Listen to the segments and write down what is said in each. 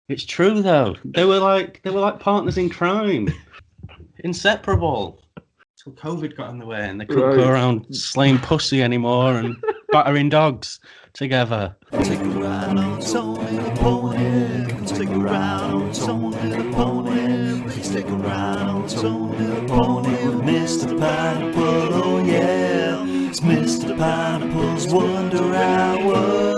It's true though. They were like partners in crime, inseparable. Till COVID got in the way and they couldn't go around slaying pussy anymore and battering dogs together. Take a ride on Tony the Pony. Take a ride on Tony the Pony. Please take a ride on Tony the Pony with Mr. Pineapple. Oh yeah, it's Mr. Pineapple's Wonder Hour.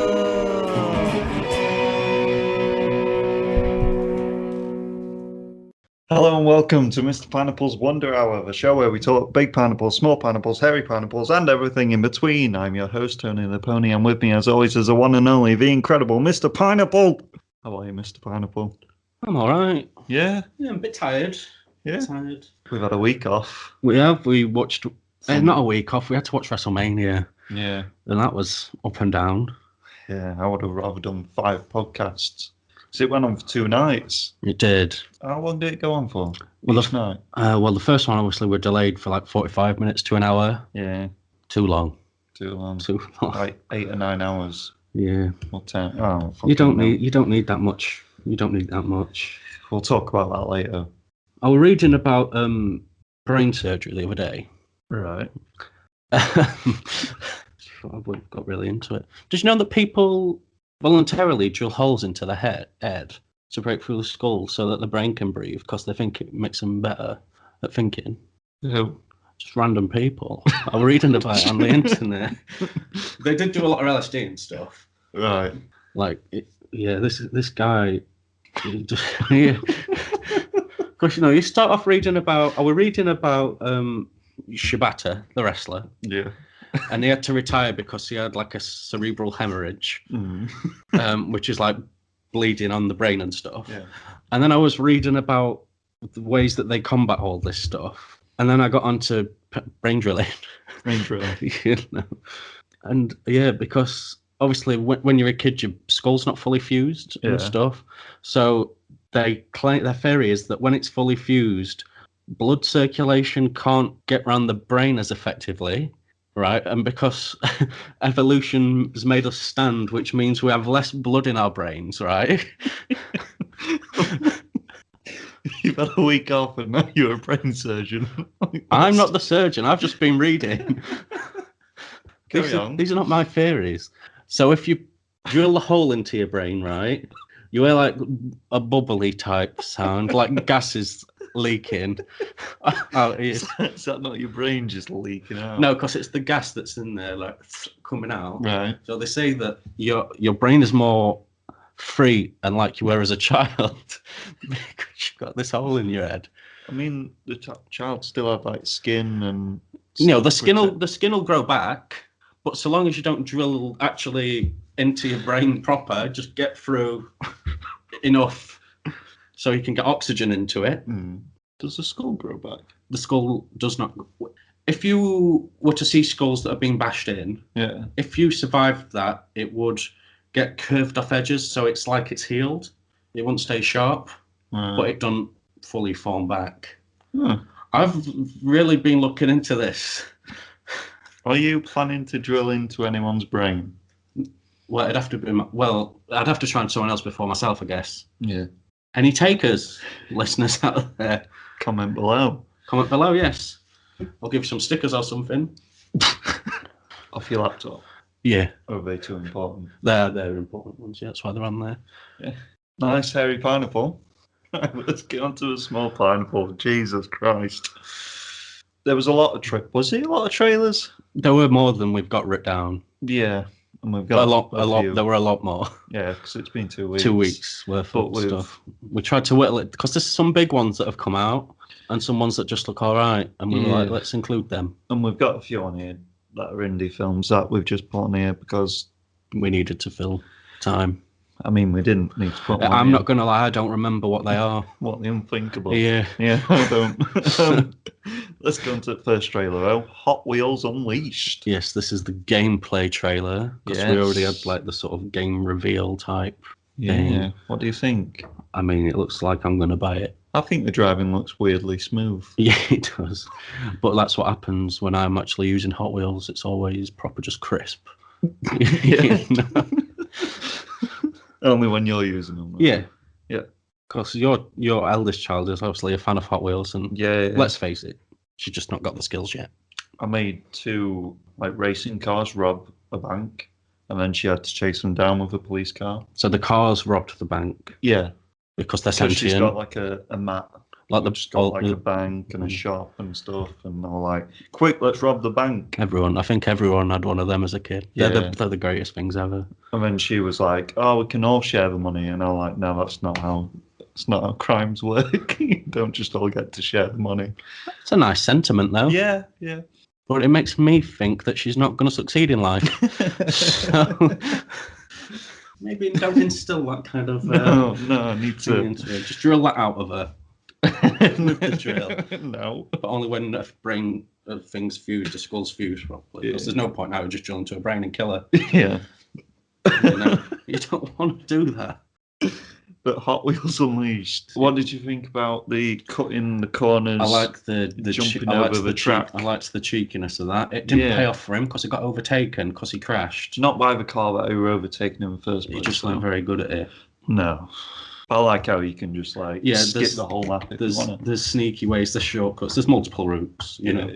Hello and welcome to Mr. Pineapple's Wonder Hour, the show where we talk big pineapples, small pineapples, hairy pineapples, and everything in between. I'm your host, Tony the Pony, and with me, as always, is the one and only, the incredible Mr. Pineapple. How are you, Mr. Pineapple? I'm all right. Yeah? Yeah, I'm a bit tired. Yeah? Tired. We've had a week off. We have. We watched... not a week off. We had to watch WrestleMania. Yeah. And that was up and down. Yeah, I would have rather done 5 podcasts. So it went on for 2 nights. It did. How long did it go on for? Well, Each night? The first one, obviously, were delayed for like 45 minutes to an hour. Yeah. Too long. Too long. Too long. Like 8 or 9 hours. Yeah. Or 10. Oh, You don't need that much. You don't need that much. We'll talk about that later. I was reading about brain surgery the other day. Right. I got really into it. Did you know that people voluntarily drill holes into their head to break through the skull so that the brain can breathe because they think it makes them better at thinking? Who? Just random people. I was reading about it on the internet. They did do a lot of LSD and stuff. Right. Like, this guy. Because you start off reading about. I was reading about Shibata, the wrestler. Yeah. And he had to retire because he had like a cerebral hemorrhage, which is like bleeding on the brain and stuff. Yeah. And then I was reading about the ways that they combat all this stuff. And then I got onto brain drilling. Brain drilling. And yeah, because obviously when you're a kid, your skull's not fully fused and stuff. So they claim, their theory is that when it's fully fused, blood circulation can't get around the brain as effectively. Right, and because evolution has made us stand, which means we have less blood in our brains, right? You've had a week off and now you're a brain surgeon. I'm not the surgeon, I've just been reading. Carry on. These are not my theories. So if you drill a hole into your brain, right, you hear like a bubbly type sound, like gases leaking. Is that not your brain just leaking out? No, because it's the gas that's in there, like coming out. Right. So they say that your brain is more free and like you were as a child because you've got this hole in your head. I mean, the child still have like skin and. The skin will grow back, but so long as you don't drill actually into your brain proper, just get through enough. So you can get oxygen into it. Does the skull grow back? The skull does not. If you were to see skulls that have been bashed in, if you survived that, it would get curved off edges, so it's like it's healed. It won't stay sharp, but it doesn't fully form back. I've really been looking into this. Are you planning to drill into anyone's brain? Well, I'd have to try and someone else before myself, I guess. Yeah. Any takers, listeners out there? Comment below. Comment below, yes. I'll give you some stickers or something. Off your laptop? Yeah. Or are they too important? They're important ones, yeah, that's why they're on there. Yeah. Nice hairy pineapple. Let's get on to a small pineapple. Jesus Christ. There was a lot of Was there a lot of trailers? There were more than we've got written down. Yeah. And we've got a lot. There were a lot more. Yeah, because it's been 2 weeks. 2 weeks worth of stuff. We tried to whittle it because there's some big ones that have come out and some ones that just look all right, and we were like, let's include them. And we've got a few on here that are indie films that we've just put on here because we needed to fill time. I mean, we didn't need to put them on I'm not going to lie, I don't remember what they are. What, the unthinkable? Yeah. Yeah, I don't. Let's go into the first trailer, Hot Wheels Unleashed. Yes, this is the gameplay trailer, because we already had like the sort of game reveal type thing. Yeah, what do you think? I mean, it looks like I'm going to buy it. I think the driving looks weirdly smooth. Yeah, it does. But that's what happens when I'm actually using Hot Wheels. It's always proper, just crisp. Yeah. Only when you're using them. Yeah. Yeah. Because your eldest child is obviously a fan of Hot Wheels, and let's face it, she's just not got the skills yet. I made 2 racing cars rob a bank, and then she had to chase them down with a police car. So the cars robbed the bank. Yeah, because they're so sentient. she's got a map. Like She's got a bank and a shop and stuff, and they're like, "Quick, let's rob the bank!" I think everyone had one of them as a kid. Yeah. They're the greatest things ever. And then she was like, "Oh, we can all share the money," and I'm like, "No, that's not how crimes work. You don't just all get to share the money." It's a nice sentiment, though. Yeah. But it makes me think that she's not going to succeed in life. So maybe don't instill that kind of. No, I need to just drill that out of her. With the drill. No. But only when a brain thing's fused, the skull's fused properly. Because there's no point now just drill into a brain and kill her. Yeah. You don't want to do that. But Hot Wheels Unleashed. What did you think about the cutting the corners? I like the jumping over the track. I liked the cheekiness of that. It didn't pay off for him because he got overtaken because he crashed. Not by the car that who were overtaken in the first place. He just weren't very good at it. No. I like how you can just skip the whole map if you want to. There's sneaky ways, there's shortcuts, there's multiple routes, you know.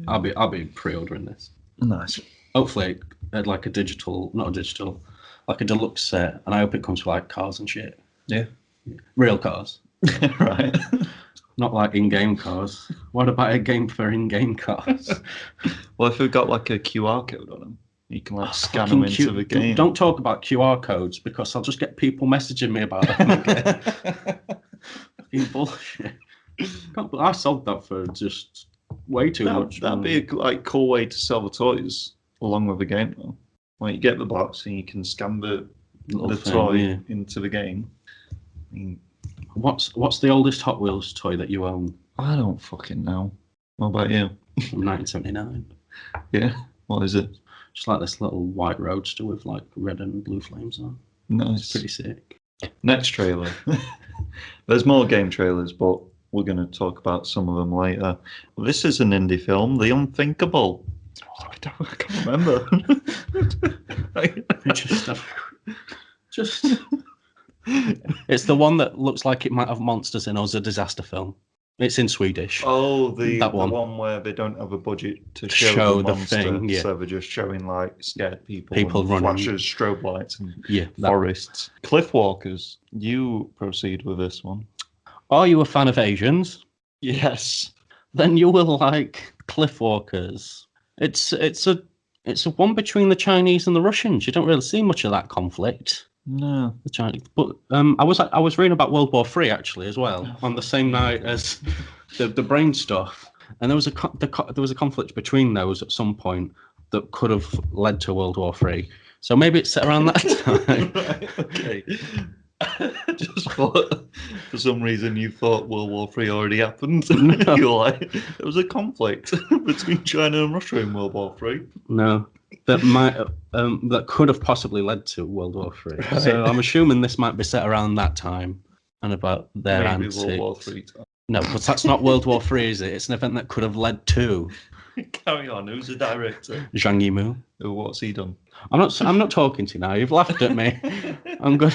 I'll be pre-ordering this. Nice. Hopefully, like a deluxe set, and I hope it comes with cars and shit. Yeah. Real cars. Right. Not like in-game cars. What about a game for in-game cars? Well, if we've got a QR code on them, you can scan them into the game. Don't talk about QR codes because I'll just get people messaging me about them again. Fucking bullshit. I sold that for just way too much. That'd be a cool way to sell the toys along with the game, though. You get the box and you can scan the toy into the game. I mean, what's the oldest Hot Wheels toy that you own? I don't fucking know. What about you? From 1979. Yeah. What is it? Just like this little white roadster with red and blue flames on. Nice. It's pretty sick. Next trailer. There's more game trailers, but we're going to talk about some of them later. This is an indie film, The Unthinkable. I can't remember. It's the one that looks like it might have monsters in, or is a disaster film. It's in Swedish. Oh, the one where they don't have a budget to show the monster, thing. Yeah. So they're just showing scared people and running, flashes, strobe strobe lights, and forests. Cliffwalkers. You proceed with this one. Are you a fan of Asians? Yes. Then you will like Cliffwalkers. It's a one between the Chinese and the Russians. You don't really see much of that conflict. No, the Chinese. But I was reading about World War III actually as well on the same night as the brain stuff, and there was a conflict between those at some point that could have led to World War III. So maybe it's set around that time. Right, okay. Just for some reason you thought World War III already happened. No. You're like, there was a conflict between China and Russia in World War III. No. That could have possibly led to World War III. Right. So I'm assuming this might be set around that time and about their antics. World War III time. No, but that's not World War III, is it? It's an event that could have led to. Carry on. Who's the director? Zhang Yimou. What's he done? I'm not talking to you now. You've laughed at me. I'm good.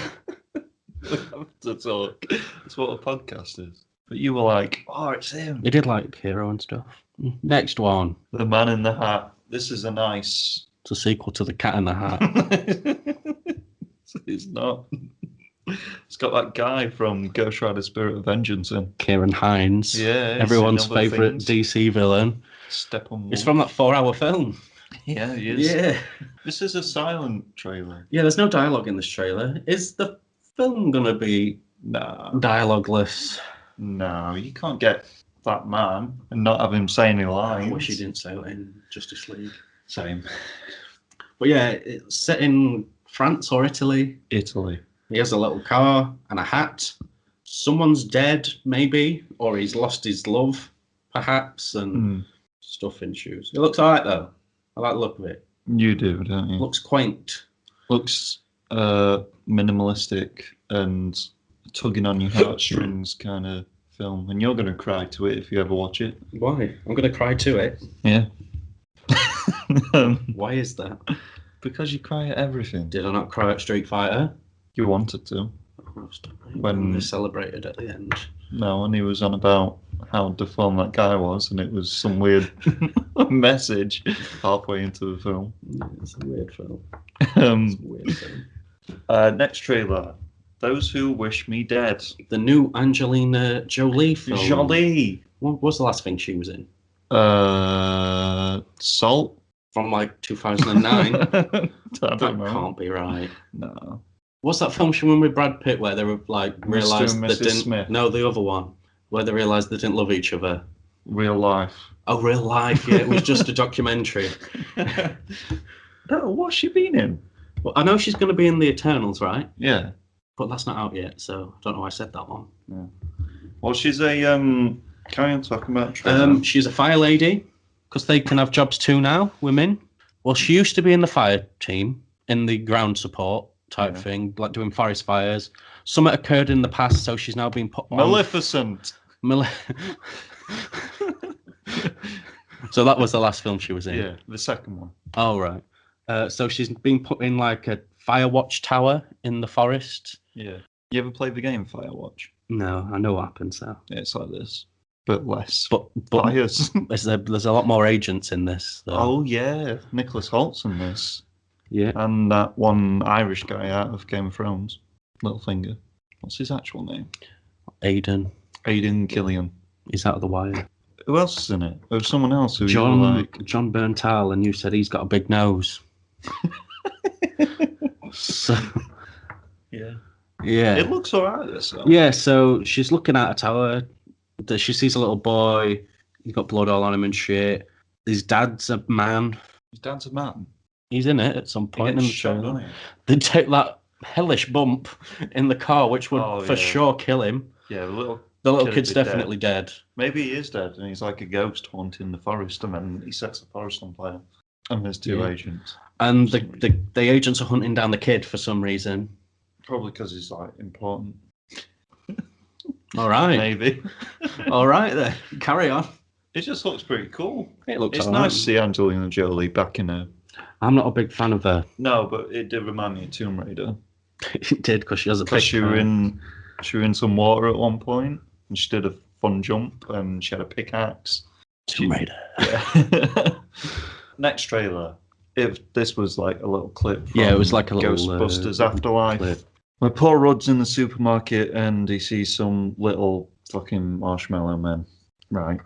We have to talk. That's what a podcast is. But you were like, oh, it's him. You did like Hero and stuff. Next one. The Man in the Hat. This is a nice... It's a sequel to The Cat in the Hat. It's not. It's got that guy from Ghost Rider Spirit of Vengeance in. Kieran Hines. Yeah. Everyone's favourite DC villain. Steppenwolf. It's from that 4-hour film. Yeah, he is. Yeah. This is a silent trailer. Yeah, there's no dialogue in this trailer. Is the film going to be dialogueless? No, you can't get that man and not have him say any lines. I wish he didn't say it in Justice League. Same. But yeah, it's set in France or Italy. Italy. He has a little car and a hat. Someone's dead, maybe, or he's lost his love, perhaps, and stuff ensues. It looks alright though. I like the look of it. You do, don't you? Looks quaint. Looks minimalistic and tugging on your heartstrings kind of film. And you're going to cry to it if you ever watch it. Why? I'm going to cry to it. Yeah. Why is that? Because you cry at everything. Did I not cry at Street Fighter? You wanted to. When they celebrated at the end. No, and he was on about how deformed that guy was, and it was some weird message halfway into the film. Yeah, it's a weird film. It's a weird film. Next trailer. Those Who Wish Me Dead. The new Angelina Jolie film. Jolie. What was the last thing she was in? Salt. From like 2009. That can't be right. No. What's that film she won with Brad Pitt where they were like realised they didn't? Smith. No, the other one where they realised they didn't love each other. Real Life. Oh, Real Life. Yeah, it was just a documentary. No, what's she been in? Well, I know she's going to be in the Eternals, right? Yeah. But that's not out yet, so I don't know why I said that one. Yeah. Well, she's a carry on talking about. She's a fire lady because they can have jobs too now. Women. Well, she used to be in the fire team in the ground support type thing, like doing forest fires. Something occurred in the past, so she's now been put on. Maleficent. So that was the last film she was in. Yeah, the second one. Oh right. So she's been put in like a fire watch tower in the forest. Yeah. You ever played the game Firewatch? No, I know what happens now. Yeah, it's like this, but less. But fires. there's a lot more agents in this. Though. Oh yeah, Nicholas Holt's in this. Yeah. And that one Irish guy out of Game of Thrones, Littlefinger. What's his actual name? Aidan Gillian. He's out of The Wire. Who else is in it? There was someone else who John like. John Berntal, and you said he's got a big nose. So, yeah. It looks alright, this though. Yeah, so she's looking at a tower. She sees a little boy. He's got blood all on him and shit. His dad's a man. His dad's a man. He's in it at some point in the shot, trailer. They take that hellish bump in the car, which would for sure kill him. Yeah, the little kid's definitely dead. Maybe he is dead, and he's like a ghost haunting the forest, and then he sets the forest on fire. And there's two agents. And the agents are hunting down the kid for some reason. Probably because he's like important. All right. Maybe. All right then. Carry on. It just looks pretty cool. It's nice to see Angelina Jolie back in her. I'm not a big fan of her. No, but it did remind me of Tomb Raider. It did, because she has a big she were in some water at one point, and she did a fun jump, and she had a pickaxe. Tomb Raider. Yeah. Next trailer. If this was like a little clip from it was like a little Ghostbusters Afterlife. Clip. Where Paul Rudd's in the supermarket and he sees some little fucking marshmallow men. Right.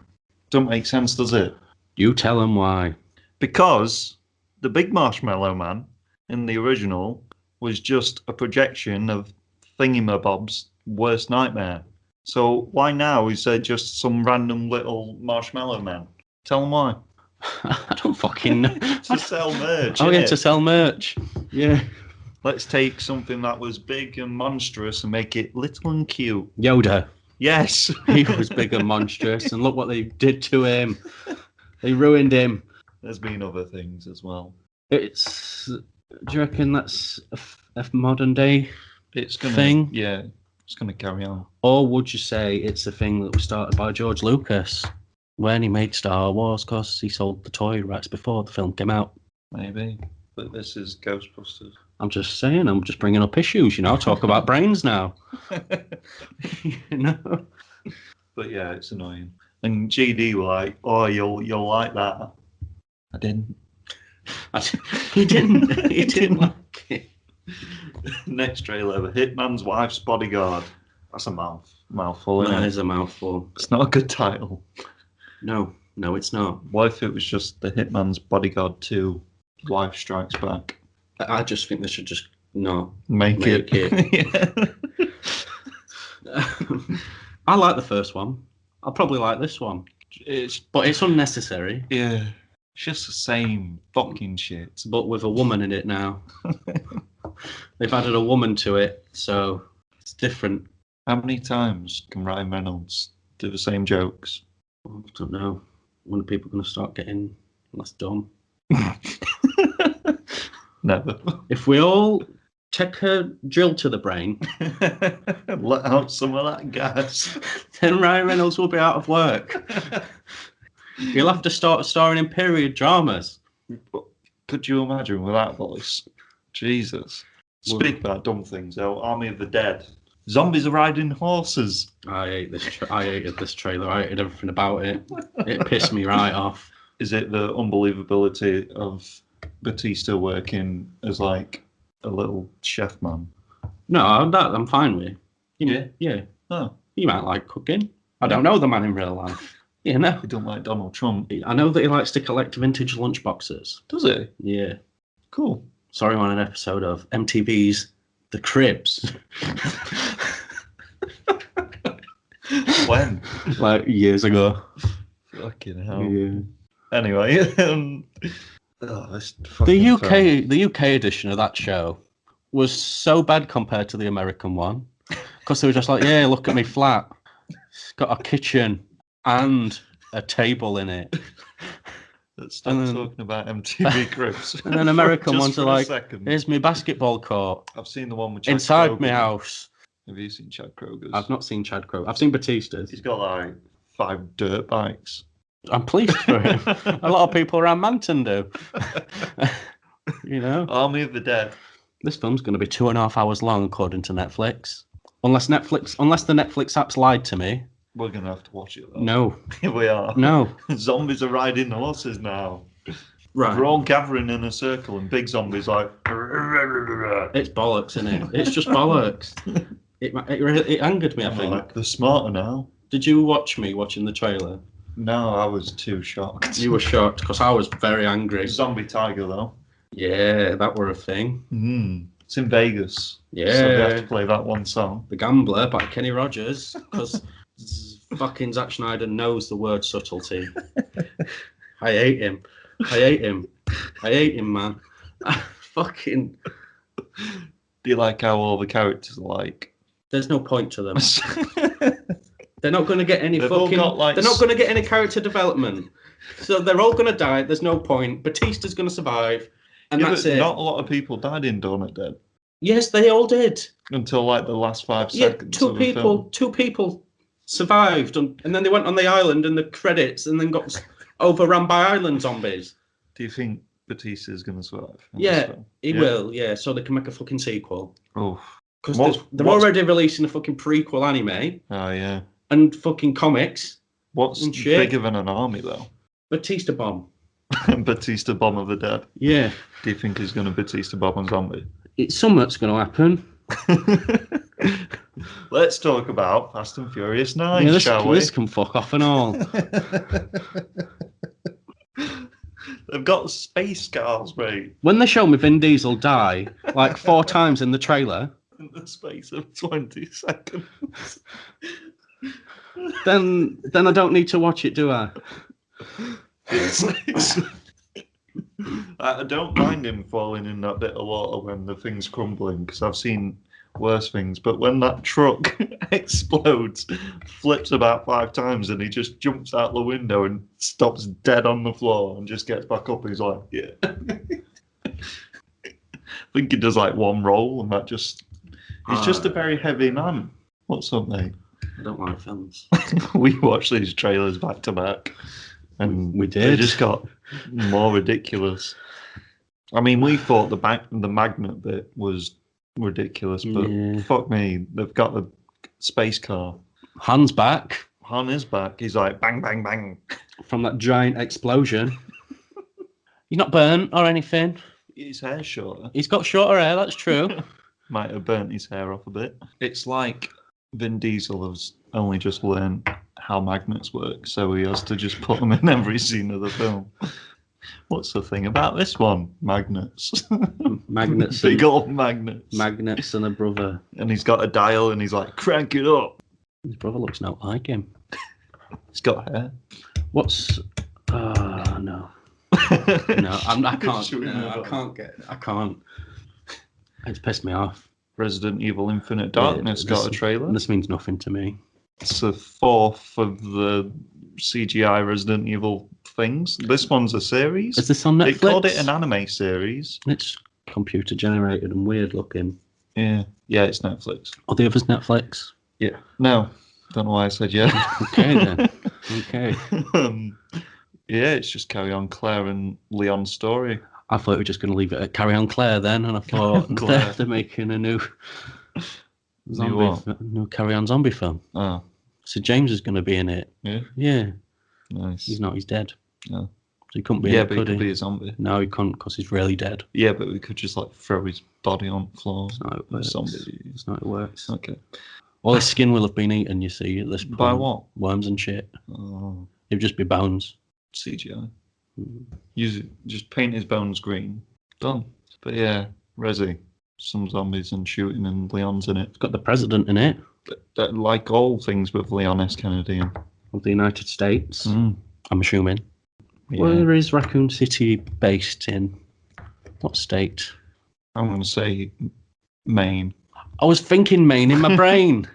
Don't make sense, does it? You tell him why. Because the big marshmallow man in the original was just a projection of Thingamabob's worst nightmare. So why now is there just some random little marshmallow man? Tell him why. I don't fucking know. To sell merch. Oh, yeah, to sell merch. Yeah. Let's take something that was big and monstrous and make it little and cute. Yoda. Yes. He was big and monstrous, and look what they did to him. They ruined him. There's been other things as well. Do you reckon that's a modern day thing? Yeah, it's going to carry on. Or would you say it's a thing that was started by George Lucas when he made Star Wars, because he sold the toy rights before the film came out? Maybe. But this is Ghostbusters. I'm just saying, I'm just bringing up issues, talk about brains now. But yeah, it's annoying. And GD were like, oh, you'll like that. I didn't. He didn't. He didn't like it. Next trailer, The Hitman's Wife's Bodyguard. That's a mouthful, isn't it? That is a mouthful. It's not a good title. No, it's not. What if it was just The Hitman's Bodyguard 2, Wife Strikes Back? I just think they should just not make it. I like the first one. I'll probably like this one. But it's unnecessary. Yeah. It's just the same fucking shit. But with a woman in it now. They've added a woman to it, so it's different. How many times can Ryan Reynolds do the same jokes? I don't know. When are people going to start getting less dumb? Never. If we all take a drill to the brain, let out some of that gas, then Ryan Reynolds will be out of work. You'll have to start starring in period dramas. Could you imagine with that voice? Jesus. Speak about dumb things, though. Army of the Dead. Zombies are riding horses. I hated this trailer. I hated everything about it. It pissed me right off. Is it the unbelievability of Batista working as like a little chef man? No, I'm fine with. Yeah. Oh. He might like cooking. I don't know the man in real life. You know. He don't like Donald Trump. I know that he likes to collect vintage lunchboxes. Does he? Yeah. Cool. Sorry, on an episode of MTV's The Cribs. When? Like years ago. Fucking hell. Yeah. Anyway, the UK edition of that show was so bad compared to the American one, because they were just like, yeah, look at me flat. It's got a kitchen and a table in it. Let's stop talking about MTV Cribs. And then American ones are like, second. here's my basketball court. I've seen the one with Chad inside Kroger. my house. Have you seen Chad Kroger's? I've not seen Chad Kroger. I've seen Batista's. He's got like 5 dirt bikes. I'm pleased for him. A lot of people around Manton do. You know? Army of the Dead. This film's going to be 2.5 hours long, according to Netflix. Unless the Netflix app's lied to me. We're going to have to watch it, though. No. Here we are. No. Zombies are riding horses now. Right. We're all gathering in a circle and big zombies like... It's bollocks, isn't it? It's just bollocks. It angered me, I think. Like, they're smarter now. Did you watch me watching the trailer? No, I was too shocked. You were shocked, because I was very angry. Zombie Tiger, though. Yeah, that were a thing. It's in Vegas. Yeah. So they have to play that one song. The Gambler by Kenny Rogers, because fucking Zack Snyder knows the word subtlety. I hate him, man. Fucking... Do you like how all the characters are like? There's no point to them. They're not going to get any They're not going to get any character development. So they're all going to die. There's no point. Batista's going to survive, and that's it. Not a lot of people died in Dawn of the Dead. Yes, they all did. Until like the last 5 seconds. Two people survived, and then they went on the island in the credits, and then got overrun by island zombies. Do you think Batista's going to survive? Yeah, he will. Yeah, so they can make a fucking sequel. Oh, because they're already releasing a fucking prequel anime. Oh yeah. And fucking comics. What's bigger than an army though? Batista bomb. Batista bomb of the dead. Yeah. Do you think he's going to Batista bomb a zombie? It's something's going to happen. Let's talk about Fast and Furious 9, shall we? This can fuck off and all. They've got space cars, mate. When they show me Vin Diesel die like 4 times in the trailer, in the space of 20 seconds, then I don't need to watch it, do I? I don't mind him falling in that bit of water when the thing's crumbling, because I've seen worse things, but when that truck explodes, flips about 5 times, and he just jumps out the window and stops dead on the floor and just gets back up, he's like, yeah. I think he does like 1 roll, and that just... He's just a very heavy man. What's up, mate? I don't like films. We watched these trailers back to back, and we did. They just got more ridiculous. I mean, we thought the magnet bit was ridiculous, but fuck me, they've got the space car. Han's back. Han is back. He's like bang, bang, bang from that giant explosion. He's not burnt or anything. His hair's shorter. He's got shorter hair. That's true. Might have burnt his hair off a bit. It's like Vin Diesel has only just learned how magnets work, so he has to just put them in every scene of the film. What's the thing about this one? Magnets. Magnets. Big old magnets. Magnets and a brother. And he's got a dial and he's like, crank it up. His brother looks not like him. He's got hair. What's... no. No, I can't. No, I can't. It's pissed me off. Resident Evil Infinite Darkness got a trailer. This means nothing to me. It's the 4th of the CGI Resident Evil things. This one's a series. Is this on Netflix? They called it an anime series. It's computer generated and weird looking. Yeah, it's Netflix. Are the others Netflix? Yeah. No, don't know why I said yeah. Okay then. Okay. Yeah, it's just Carry On Claire and Leon's story. I thought we were just going to leave it at Carry On Claire then, and I thought they're making a new... New Carry On zombie film. Oh. So James is going to be in it. Yeah? Yeah. Nice. He's not, he's dead. No. So he couldn't be Yeah, in it, but he could be a zombie. No, he couldn't because he's really dead. Yeah, but we could just like throw his body on the floor. That's not how it works. Zombie. That's not how it works. Okay. All his skin will have been eaten, you see, at this point. By what? Worms and shit. Oh. It would just be bones. CGI. Just paint his bones green. Done. But yeah, Resi. Some zombies and shooting, and Leon's in it. It's got the president in it. But like all things with Leon S. Kennedy in. Of the United States, I'm assuming. Yeah. Where is Raccoon City based in? What state? I'm going to say Maine. I was thinking Maine in my brain.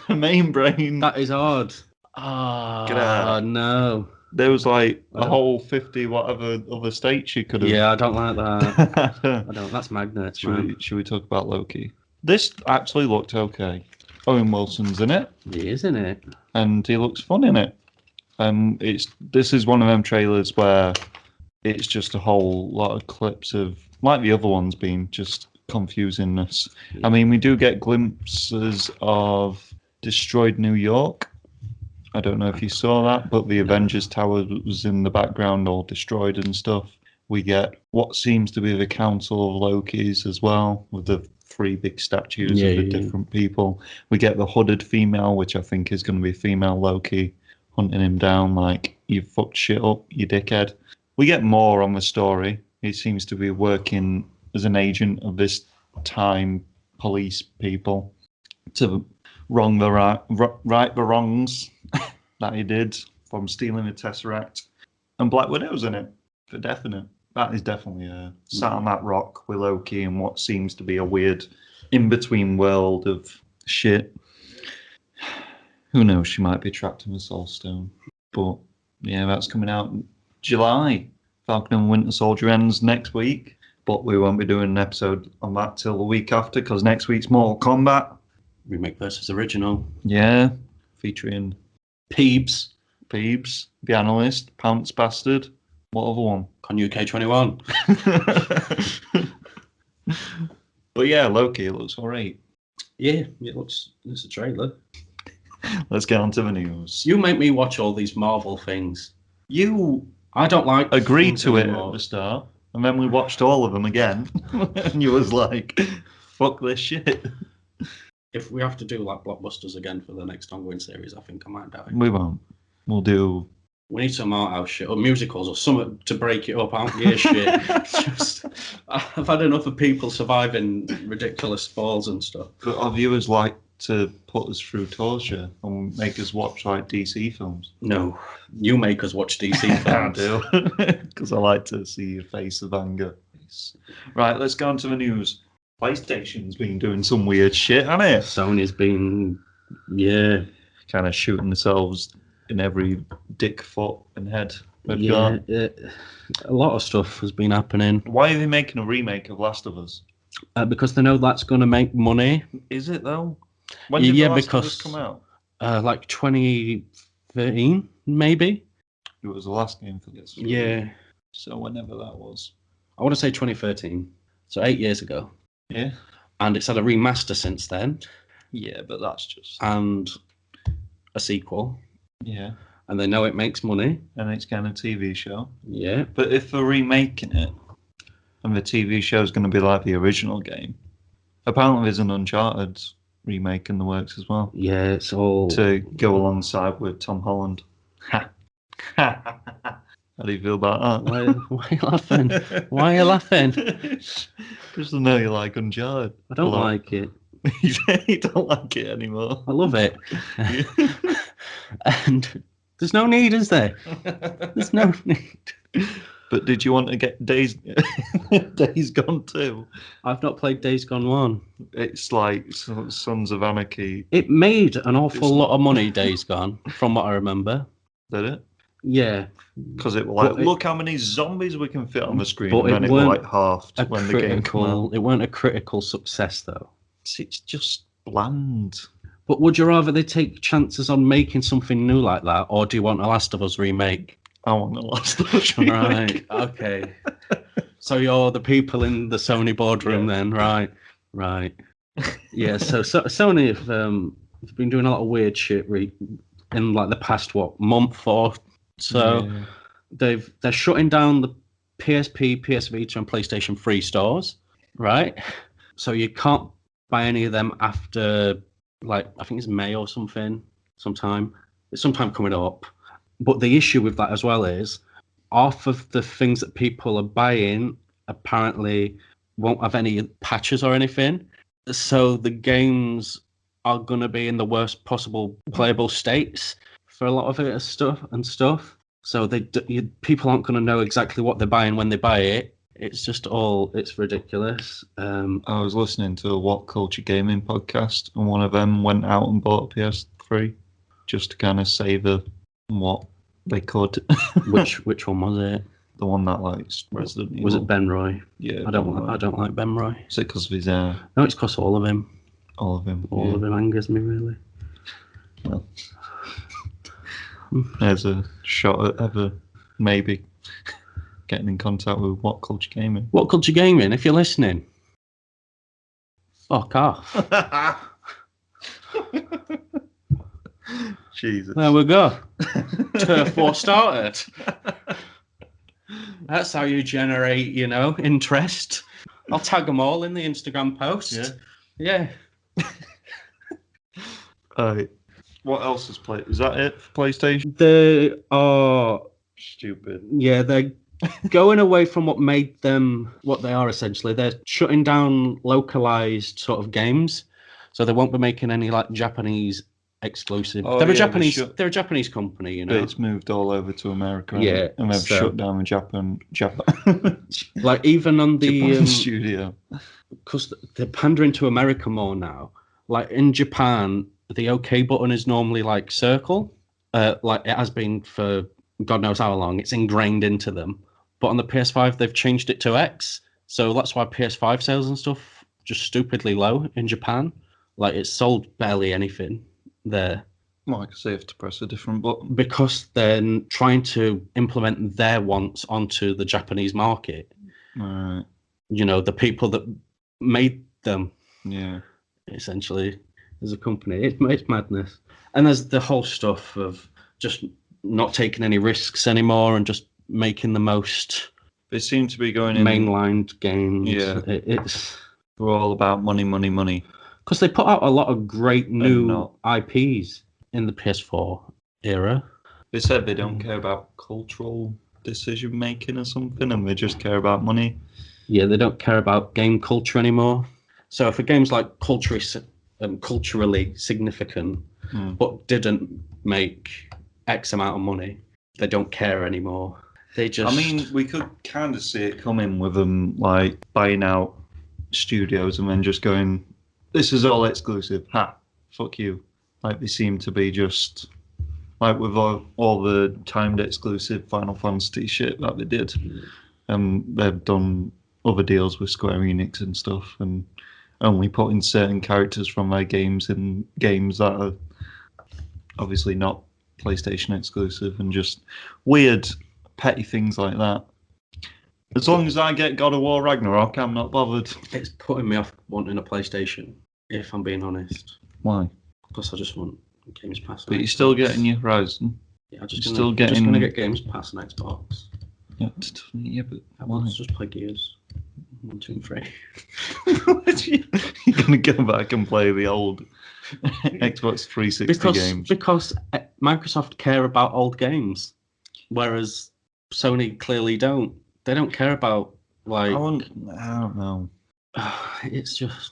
Maine brain. That is odd. Get out. No. There was like a whole 50 whatever other states you could have. Yeah, I don't like that. I don't. That's magnets, Should we talk about Loki? This actually looked okay. Owen Wilson's in it. He is in it. And he looks fun in it. This is one of them trailers where it's just a whole lot of clips of, like the other ones being, just confusingness. I mean, we do get glimpses of destroyed New York. I don't know if you saw that, but the Avengers Tower was in the background all destroyed and stuff. We get what seems to be the Council of Lokis as well, with the 3 big statues of the different people. We get the hooded female, which I think is going to be female Loki, hunting him down like, you fucked shit up, you dickhead. We get more on the story. He seems to be working as an agent of this time police people to right the wrongs that he did from stealing the Tesseract. And Black Widow's in it, for definite. That is definitely sat on that rock with Loki in what seems to be a weird in-between world of shit. Who knows, she might be trapped in the Soul Stone. But yeah, that's coming out in July. Falcon and Winter Soldier ends next week. But we won't be doing an episode on that till the week after, because next week's Mortal Kombat. Remake versus original. Yeah, featuring Peebs, The Analyst, Pounce Bastard. What other one? Con UK 21. But yeah, Loki, it looks alright. Yeah, it's a trailer. Let's get on to the news. You make me watch all these Marvel things. I don't like agreed to anymore. It at the start, and then we watched all of them again, and you was like, fuck this shit. If we have to do like blockbusters again for the next ongoing series, I think I might die. We won't. We'll do... We need some art house shit, or musicals, or something to break it up, out gear shit. I've had enough of people surviving ridiculous falls and stuff. But our viewers like to put us through torture and make us watch like DC films. No, you make us watch DC films. I do, because I like to see your face of anger. Right, let's go on to the news. PlayStation's been doing some weird shit, hasn't it? Sony's been, kind of shooting themselves in every dick, foot, and head. A lot of stuff has been happening. Why are they making a remake of Last of Us? Because they know that's going to make money. Is it though? When did the Last of Us come out? Like 2013, maybe. It was the last game for this. Yeah. So whenever that was. I want to say 2013. So 8 years ago. Yeah. And it's had a remaster since then. Yeah, but that's just... And a sequel. Yeah. And they know it makes money. And it's kind of a TV show. Yeah. But if they're remaking it, and the TV show is going to be like the original game, apparently there's an Uncharted remake in the works as well. Yeah, it's all... To go alongside with Tom Holland. How do you feel about that? Why are you laughing? Why are you laughing? Because I know you like Uncharted. I don't like it. You don't like it anymore. I love it. And there's no need, is there? There's no need. But did you want to get Days Gone 2? I've not played Days Gone 1. It's like Sons of Anarchy. It made an awful lot of money, Days Gone, from what I remember. Did it? Yeah. Because it was like, look how many zombies we can fit on the screen, but and then it was like halved when the game came out. It weren't a critical success, though. It's just bland. But would you rather they take chances on making something new like that, or do you want a Last of Us remake? I want the Last of Us remake. Right, okay. So you're the people in the Sony boardroom then, right. Yeah, so Sony have been doing a lot of weird shit in like the past month or so. Yeah. They're shutting down the PSP, PS Vita, and PlayStation 3 stores, right? So you can't buy any of them after, like, I think it's May or something, sometime. It's sometime coming up. But the issue with that as well is half of the things that people are buying apparently won't have any patches or anything. So the games are going to be in the worst possible playable states for a lot of it and stuff. So people aren't going to know exactly what they're buying when they buy it. It's ridiculous. I was listening to a What Culture Gaming podcast, and one of them went out and bought a PS3 just to kind of savor what they could. Which one was it? The one that likes Resident Evil. Was it Ben Roy? Yeah. I don't like Ben Roy. Is it because of his hair? No, it's because all of him. All of him. All of him angers me, really. Well, there's a shot at ever maybe getting in contact with What Culture Gaming. What Culture Gaming, if you're listening, fuck off. Jesus. There we go. Turf war started. That's how you generate, interest. I'll tag them all in the Instagram post. Yeah. What else is played? Is that it for PlayStation? They are stupid. Yeah, they're going away from what made them what they are essentially. They're shutting down localized sort of games, so they won't be making any like Japanese exclusive. They're a Japanese company, But it's moved all over to America. Yeah, and they've shut down the Japan. Like even on the studio, because they're pandering to America more now. Like in Japan, the OK button is normally like circle, like it has been for God knows how long. It's ingrained into them. But on the PS5, they've changed it to X, so that's why PS5 sales and stuff just stupidly low in Japan. Like it's sold barely anything there. Well, I guess they have to press a different button because they're trying to implement their wants onto the Japanese market. Right. The people that made them. Yeah. Essentially, as a company, it's madness. And there's the whole stuff of just not taking any risks anymore and just making the most. They seem to be going in mainlined games. Yeah, it's we're all about money. Because they put out a lot of great new IPs in the PS4 era. They said they don't care about cultural decision making or something, and they just care about money. Yeah, they don't care about game culture anymore. So if a game's like culturally significant, but didn't make X amount of money, they don't care anymore. They just. I mean, we could kind of see it coming with them like buying out studios and then just going, "This is all exclusive." Ha, fuck you. Like they seem to be just like with all the timed exclusive Final Fantasy shit that they did. They've done other deals with Square Enix and stuff, and only putting certain characters from their games in games that are obviously not PlayStation exclusive, and just weird, petty things like that. As long as I get God of War Ragnarok, I'm not bothered. It's putting me off wanting a PlayStation, if I'm being honest. Why? Because I just want Games Pass. But you're still getting your Horizon. Yeah, I'm just going to get Games Pass and Xbox. Yeah, but why? Let's just play Gears 1, 2, and 3. You're going to go back and play the old Xbox 360 games. Because Microsoft care about old games, whereas Sony clearly don't. They don't care about, like... I don't know. It's just...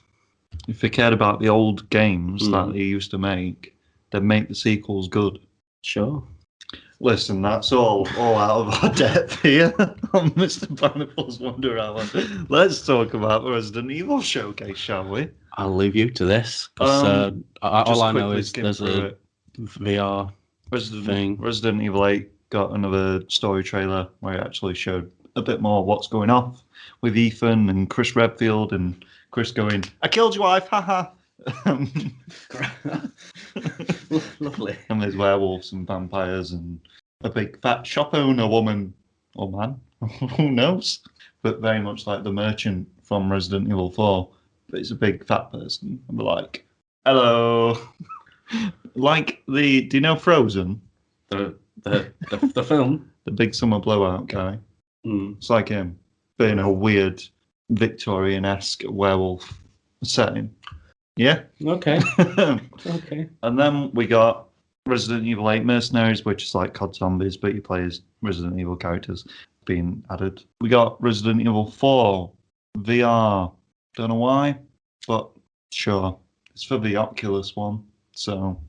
If they cared about the old games that they used to make, they'd make the sequels good. Sure. Listen, that's all out of our depth here on Mr. Pineapple's Wonder Hour. Let's talk about the Resident Evil showcase, shall we? I'll leave you to this. All I know is there's a VR thing. Resident Evil 8 got another story trailer where it actually showed a bit more what's going on with Ethan and Chris Redfield, and Chris going, "I killed your wife, haha." Lovely. And there's werewolves and vampires and a big fat shop owner woman or man, who knows? But very much like the merchant from Resident Evil 4, but it's a big fat person. And we're like, hello. Like do you know Frozen? The film? The big summer blowout guy. Mm. It's like him, but in a weird Victorian-esque werewolf setting. Yeah? Okay. Okay. And then we got Resident Evil 8 Mercenaries, which is like COD Zombies, but you play as Resident Evil characters being added. We got Resident Evil 4 VR. Don't know why, but sure. It's for the Oculus one, so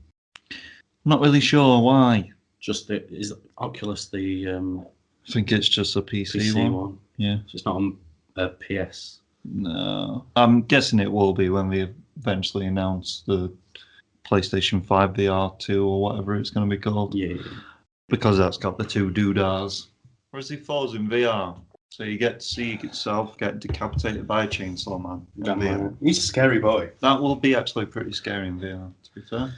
not really sure why. Is Oculus the I think it's just a PC one. Yeah. So it's not on PS. No. I'm guessing it will be when we eventually announce the PlayStation 5 VR 2 or whatever it's going to be called. Yeah. Because that's got the two doodahs. Resident Evil 4's in VR. So you get to see yourself get decapitated by a chainsaw man. He's a scary boy. That will be actually pretty scary in VR, to be fair.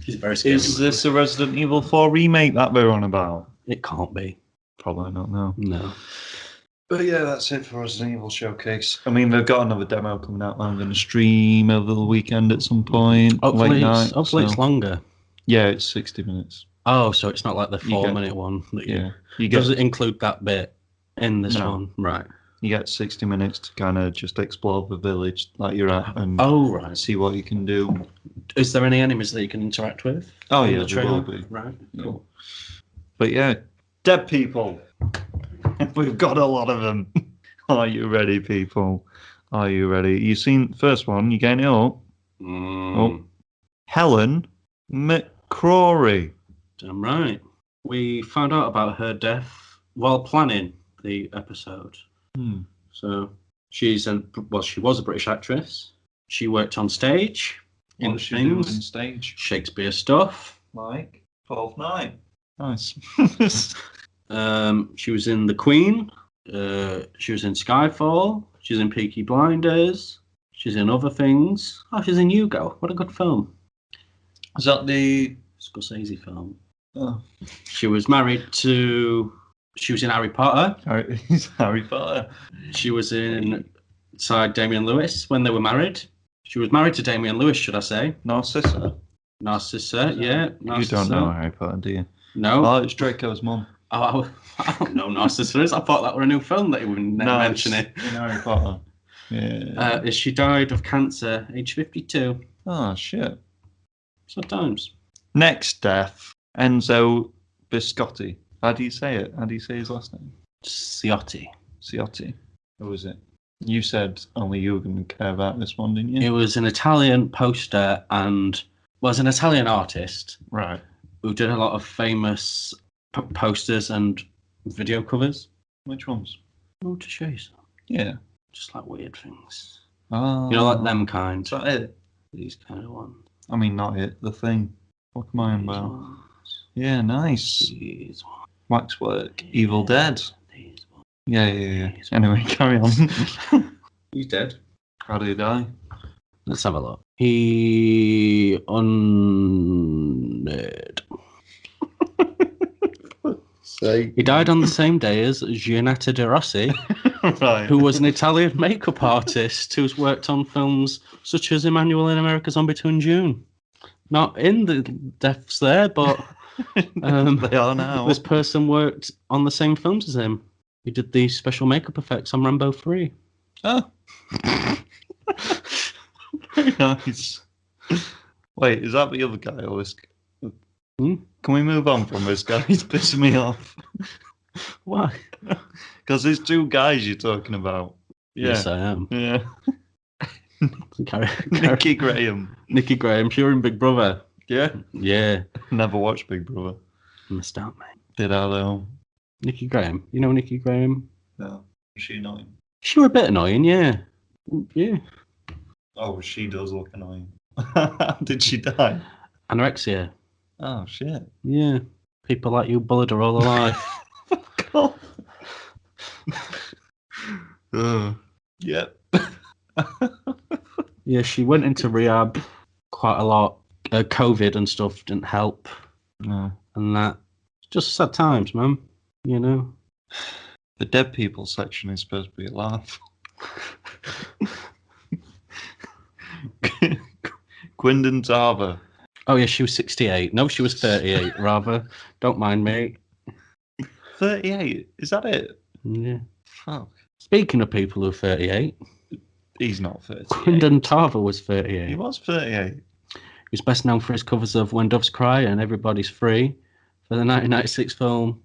He's very scary. Is this a Resident Evil 4 remake that we're on about? It can't be. Probably not, no. No. But yeah, that's it for Resident Evil Showcase. I mean, they've got another demo coming out that I'm going to stream over the weekend at some point. Hopefully it's longer. Yeah, it's 60 minutes. Oh, so it's not like the 4-minute one. Does it include that bit in this one? Right. You get 60 minutes to kind of just explore the village that you're at and see what you can do. Is there any enemies that you can interact with? Oh, yeah, there will be. Right, cool. But yeah, dead people. We've got a lot of them. Are you ready, people? Are you ready? You seen the first one? You getting it up? Oh. Helen Mccrory. Damn right. We found out about her death while planning the episode. So she was a British actress. She worked on stage in things, in stage? Shakespeare stuff, like 12/9. Nice. She was in The Queen. She was in Skyfall. She's in Peaky Blinders. She's in other things. Oh, she's in Hugo. What a good film. Is that the Scorsese film? Oh. She was married to... She was in Harry Potter. Harry Potter. She was inside Damian Lewis when they were married. She was married to Damian Lewis, should I say? Narcissa, yeah. Narcissa. You don't know Harry Potter, do you? No. Oh, it's Draco's mum. Oh, I don't know Narcissa is. I thought that were a new film that you were mentioning. In Harry Potter. Yeah. She died of cancer, age 52. Oh, shit. Sad times. Next death, Enzo Biscotti. How do you say it? How do you say his last name? Ciotti. Who was it? You said only you were going to care about this one, didn't you? It was an Italian poster and was an Italian artist. Right. Who did a lot of famous posters and video covers. Which ones? Oh, to show you some. Yeah. Just like weird things. Oh. You know, like them kind. Is that it? These kind of ones. I mean, not it. The Thing. What am I on about? Ones. Yeah, nice. These ones. Waxwork. Evil Dead. These ones. Yeah. Anyway, carry on. He's dead. How did he die? Let's have a look. He undead. He died on the same day as Gianetta De Rossi, right. who was an Italian makeup artist who's worked on films such as Emmanuel in America Zombie 2 in June. Not in the deaths there, but they are now. This person worked on the same films as him. He did the special makeup effects on Rambo 3. Oh. Very nice. Wait, is that the other guy or this? Can we move on from this guy? He's pissing me off. Why? Because there's two guys you're talking about. Yeah. Yes, I am. Yeah. Nicky Graham. Nicky Graham, she were in Big Brother. Yeah? Yeah. Never watched Big Brother. Missed out, mate. Did I though? Nicky Graham. You know Nicky Graham? No. Was she annoying? She were a bit annoying, yeah. Yeah. Oh, she does look annoying. Did she die? Anorexia. Oh, shit. Yeah. People like you bullied her all her life. Fuck off. Yep. Yeah, she went into rehab quite a lot. COVID and stuff didn't help. No. And that. Just sad times, man. You know? The dead people section is supposed to be a laugh. Lyndon Tarver. Oh yeah, she was 68. No, she was 38. Rather, don't mind me. 38. Is that it? Yeah. Fuck. Speaking of people who are 38, He's not 38. Lyndon Tarver was 38. He was 38. He was best known for his covers of When Doves Cry and Everybody's Free for the 1996 film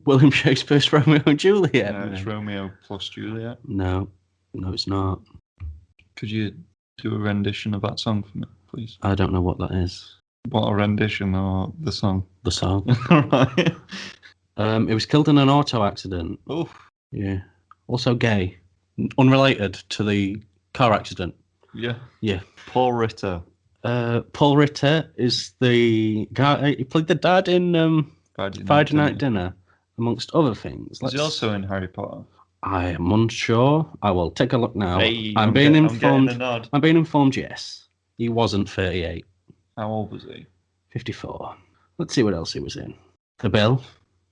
William Shakespeare's Romeo and Juliet. No, it's Romeo plus Juliet. No, it's not. Could you do a rendition of that song for me, please? I don't know what that is. What, a rendition or the song? The song. Right. It was killed in an auto accident. Oh. Yeah. Also gay. Unrelated to the car accident. Yeah. Yeah. Paul Ritter. Paul Ritter is the guy. He played the dad in Friday Night Dinner, amongst other things. Is he also in Harry Potter? I am unsure. I will take a look now. Hey, I'm being informed. I'm being informed. Yes, he wasn't 38. How old was he? 54. Let's see what else he was in. The Bill,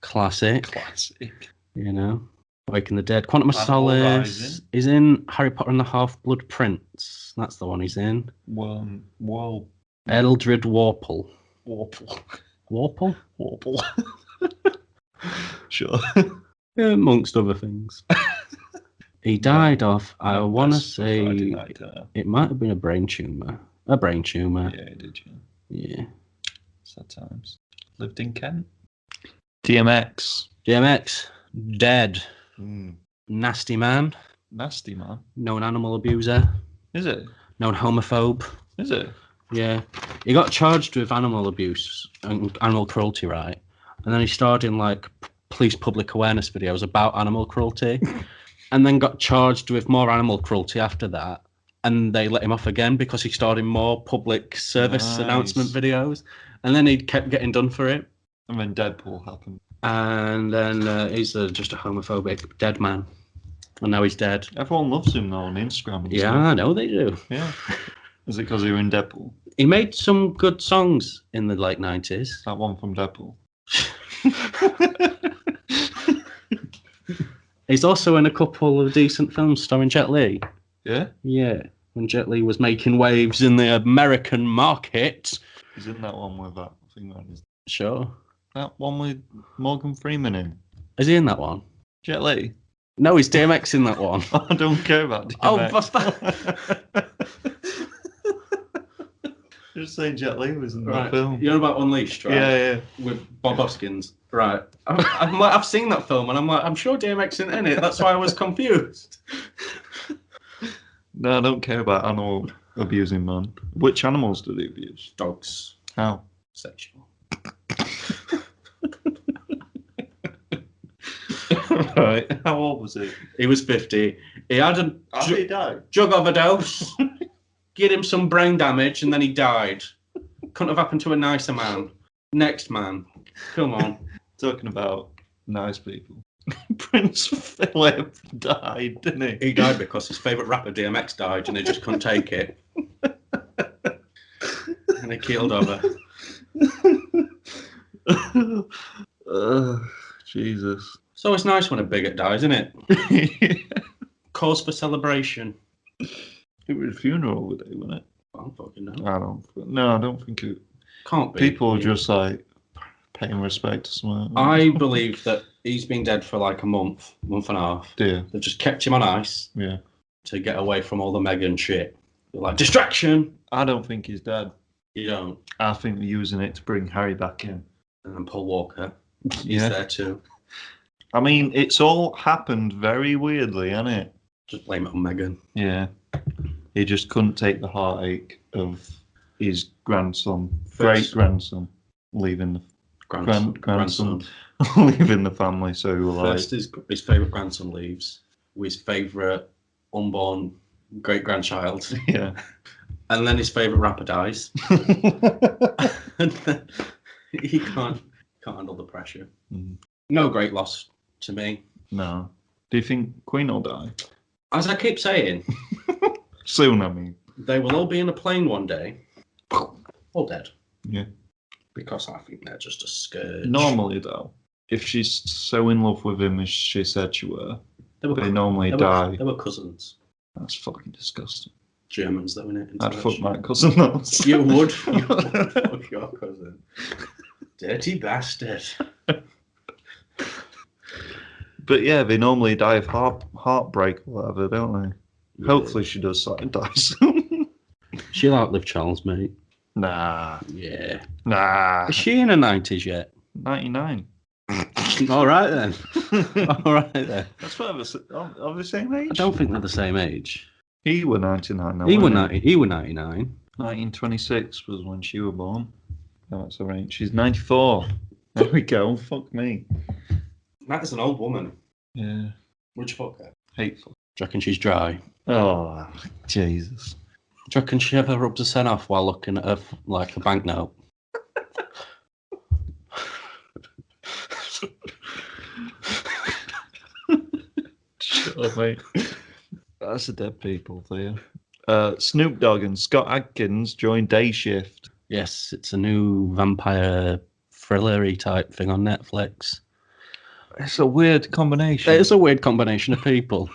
classic. Classic. You know, Waking the Dead. Quantum of Animal Solace. Rising. He's in Harry Potter and the Half-Blood Prince. That's the one he's in. Well. Eldred Warple. Warple. Sure. Amongst other things. He died of, I want to say, it might have been a brain tumour. A brain tumour. Yeah, it did, Yeah. Sad times. Lived in Kent. DMX. Dead. Nasty man. Nasty man. Known animal abuser. Is it? Known homophobe. Is it? Yeah. He got charged with animal abuse and animal cruelty, right? And then he starred in like police public awareness videos about animal cruelty. And then got charged with more animal cruelty after that. And they let him off again because he starred in more public service announcement videos. And then he kept getting done for it. And then Deadpool happened. And then he's just a homophobic dead man. And now he's dead. Everyone loves him though on Instagram. And Yeah, stuff. I know they do. Yeah. Is it because he was in Deadpool? He made some good songs in the late 90s. That one from Deadpool. He's also in a couple of decent films starring Jet Li. Yeah? Yeah. When Jet Li was making waves in the American market. He's in that one with that thing on his... Sure. That one with Morgan Freeman in. Is he in that one? Jet Li? No, he's DMX in that one. I don't care about DMX. Oh, what's that? Just saying Jet Li was in that film. You're about Unleashed, right? Yeah. With Bob Hoskins. Right. I've seen that film and I'm like, I'm sure DMX isn't in it. That's why I was confused. No, I don't care about animal abusing, man. Which animals do they abuse? Dogs. How? Sexual. Right. How old was he? He was 50. He had a he died? drug overdose. Get him some brain damage and then he died. Couldn't have happened to a nicer man. Next man. Come on. Talking about nice people. Prince Philip died, didn't he? He died because his favourite rapper DMX died and he just couldn't take it. And he keeled over. Jesus. It's always nice when a bigot dies, isn't it? Cause for celebration. It was a funeral today, wasn't it? I don't fucking know. I don't think it... Can't be. People are just like paying respect to someone. I believe that he's been dead for like a month and a half. Yeah. They've just kept him on ice to get away from all the Meghan shit. They're like, distraction! I don't think he's dead. You don't. I think they're using it to bring Harry back in. And then Paul Walker. He's there too. I mean, it's all happened very weirdly, hasn't it? Just blame it on Meghan. Yeah. He just couldn't take the heartache of his grandson, First. great-grandson, leaving the grandson leaving the family. So he was First, his favourite grandson leaves with his favourite unborn great-grandchild. Yeah. And then his favourite rapper dies. And then he can't handle the pressure. No great loss to me. No. Do you think Queen will die? As I keep saying, Soon, I mean. they will all be in a plane one day, all dead. Yeah. Because I think they're just a scourge. Normally, though, if she's so in love with him as she said she were, They they normally die. They were cousins. That's fucking disgusting. Germans, though, innit? I'd fuck my cousin, though. You would. You would fuck your cousin. Dirty bastard. But yeah, they normally die of heartbreak or whatever, don't they? Yeah. Hopefully she does sort of die soon. She'll outlive Charles, mate. Nah. Yeah. Nah. Is she in her 90s yet? 99. All right, then. All right, then. That's what I was... Are they the same age? I don't think they're the same age. He were 99 now, He were 99. 1926 was when she were born. Oh, that's all right. She's 94. There we go. Fuck me. That is an old woman. Yeah. Would you fuck her? Hateful. Do you reckon she's dry? Oh, Jesus. Do you reckon she ever rubs her sen off while looking at her, like a banknote? Shut up, mate. That's the dead people for you. Snoop Dogg and Scott Adkins joined Day Shift. Yes, it's a new vampire thriller-y type thing on Netflix. It's a weird combination. It is a weird combination of people.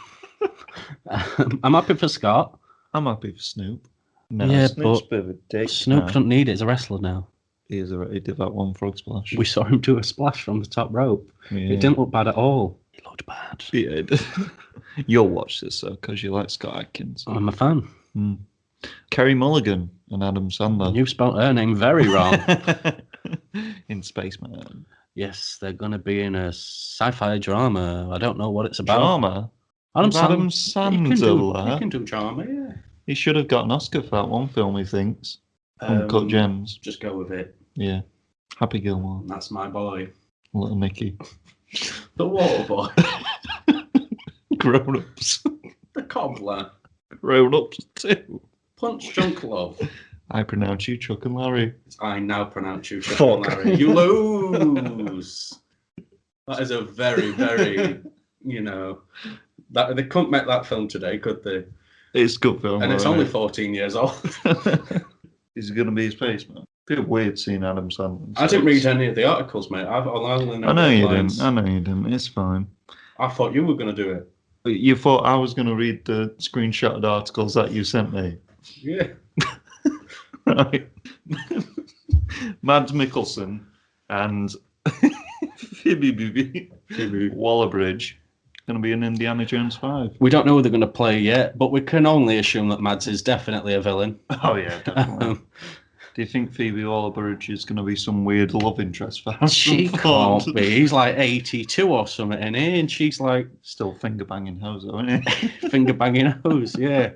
I'm happy for Scott. I'm happy for Snoop. No, yeah, Snoop's but a bit of a dick Snoop now. Doesn't need it. He's a wrestler now. He did that one frog splash. We saw him do a splash from the top rope. Yeah. It didn't look bad at all. It looked bad. Yeah. You'll watch this, though, because you like Scott Adkins. I'm a fan. Kerry Mulligan and Adam Sandler. You've spelled her name very wrong. In Spaceman. Yes, they're going to be in a sci-fi drama. I don't know what it's about. Drama? Adam Sandler. He can do drama, yeah. He should have got an Oscar for that one film, he thinks. Uncut Gems. Just go with it. Yeah. Happy Gilmore. That's my boy. Little Nicky. The water boy. Grown-ups. The cobbler. Grown-ups too. Punch Drunk Love. I pronounce you Chuck and Larry. I now pronounce you Chuck and Larry. You lose. That is a very, very, that they couldn't make that film today, could they? It's a good film. And it's only 14 years old. Is it going to be his Spaceman? Bit weird seeing Adam Sandler. I didn't read any of the articles, mate. I only know I know you headlines. didn't. I know you didn't. It's fine. I thought you were going to do it. You thought I was going to read the screenshotted articles that you sent me? Yeah. Right. Mads Mikkelsen and Phoebe Waller-Bridge going to be in Indiana Jones 5. We don't know who they're going to play yet, but we can only assume that Mads is definitely a villain. Oh, yeah, definitely. Do you think Phoebe Waller-Bridge is going to be some weird love interest for Harrison She Ford? can't be. He's like 82 or something in here, and she's like... Still finger-banging hoes, though, isn't he? Finger-banging hose, yeah.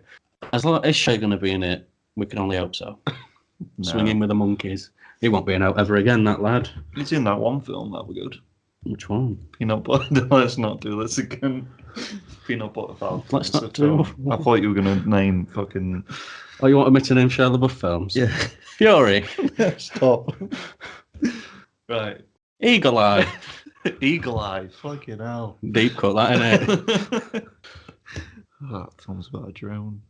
As long as she's going to be in it, we can only hope so. No. Swinging with the monkeys. He won't be in out ever again, that lad. He's in that one film that was good. Which one? Peanut Butter. Let's not do this again. Peanut Butter Falcon. Let's not do... I thought you were going to name fucking... Oh, you want me to name Shia LaBeouf films? Yeah. Fury. Stop. Right. Eagle Eye. Eagle Eye. Fucking hell. Deep cut, that, innit? That film's about a drone.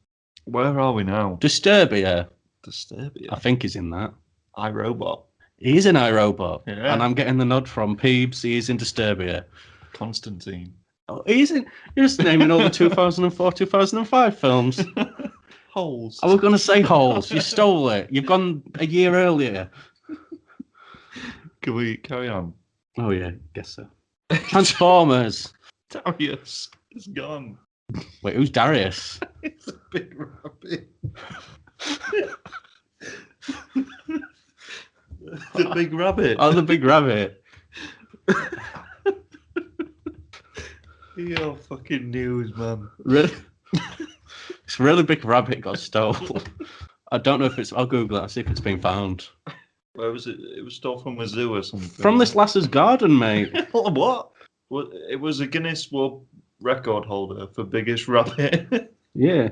Where are we now? Disturbia. Disturbia. I think he's in that. iRobot. He's in iRobot. Yeah. And I'm getting the nod from Peebs. He's in Disturbia. Constantine. Oh, he's in... You're just naming all the 2004, 2005 films. Holes. I was going to say Holes. You stole it. You've gone a year earlier. Can we carry on? Oh, yeah. Guess so. Transformers. Darius is gone. Wait, who's Darius? It's a big rabbit. The big rabbit. Oh, the big rabbit. You're fucking news, man. Really? It's a really big rabbit got stolen. I don't know if it's... I'll Google it and see if it's been found. Where was it? It was stolen from a zoo or something. From this lass's garden, mate. What? Well, it was a Guinness World Record holder for biggest rabbit. Yeah.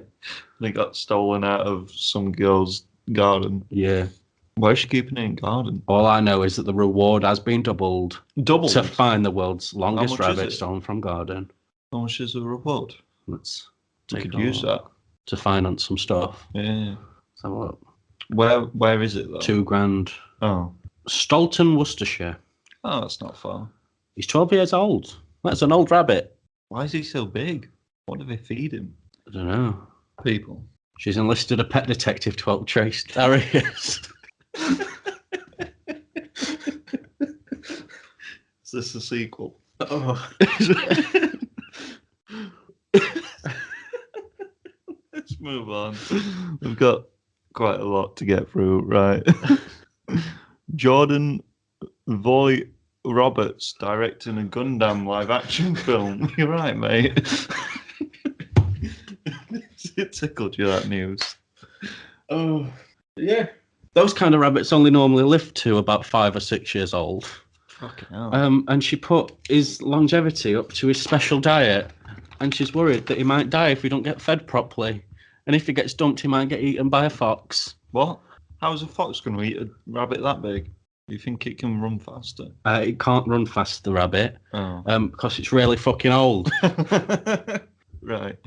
And it got stolen out of some girl's garden. Yeah. Why is she keeping it in garden? All I know is that the reward has been doubled. Doubled? To find the world's longest much is rabbit it? stolen from garden. How much is the reward? Let's We take could a use look. that. To finance some stuff. Yeah. So what? Where is it though? £2,000. Oh. Stolton, Worcestershire. Oh, that's not far. He's 12 years old. That's an old rabbit. Why is he so big? What do they feed him? I don't know. People. She's enlisted a pet detective to help trace Darius. Is this a sequel? Oh. Let's move on. We've got quite a lot to get through, right? Jordan Voight Roberts directing a Gundam live-action film. You're right, mate. It tickled you, that news. Oh, yeah. Those kind of rabbits only normally live to about 5 or 6 years old. Fucking hell. And she put his longevity up to his special diet, and she's worried that he might die if he don't get fed properly. And if he gets dumped, he might get eaten by a fox. What? How's a fox going to eat a rabbit that big? Do you think it can run faster? It can't run fast, the rabbit, Oh. because it's really fucking old. Right.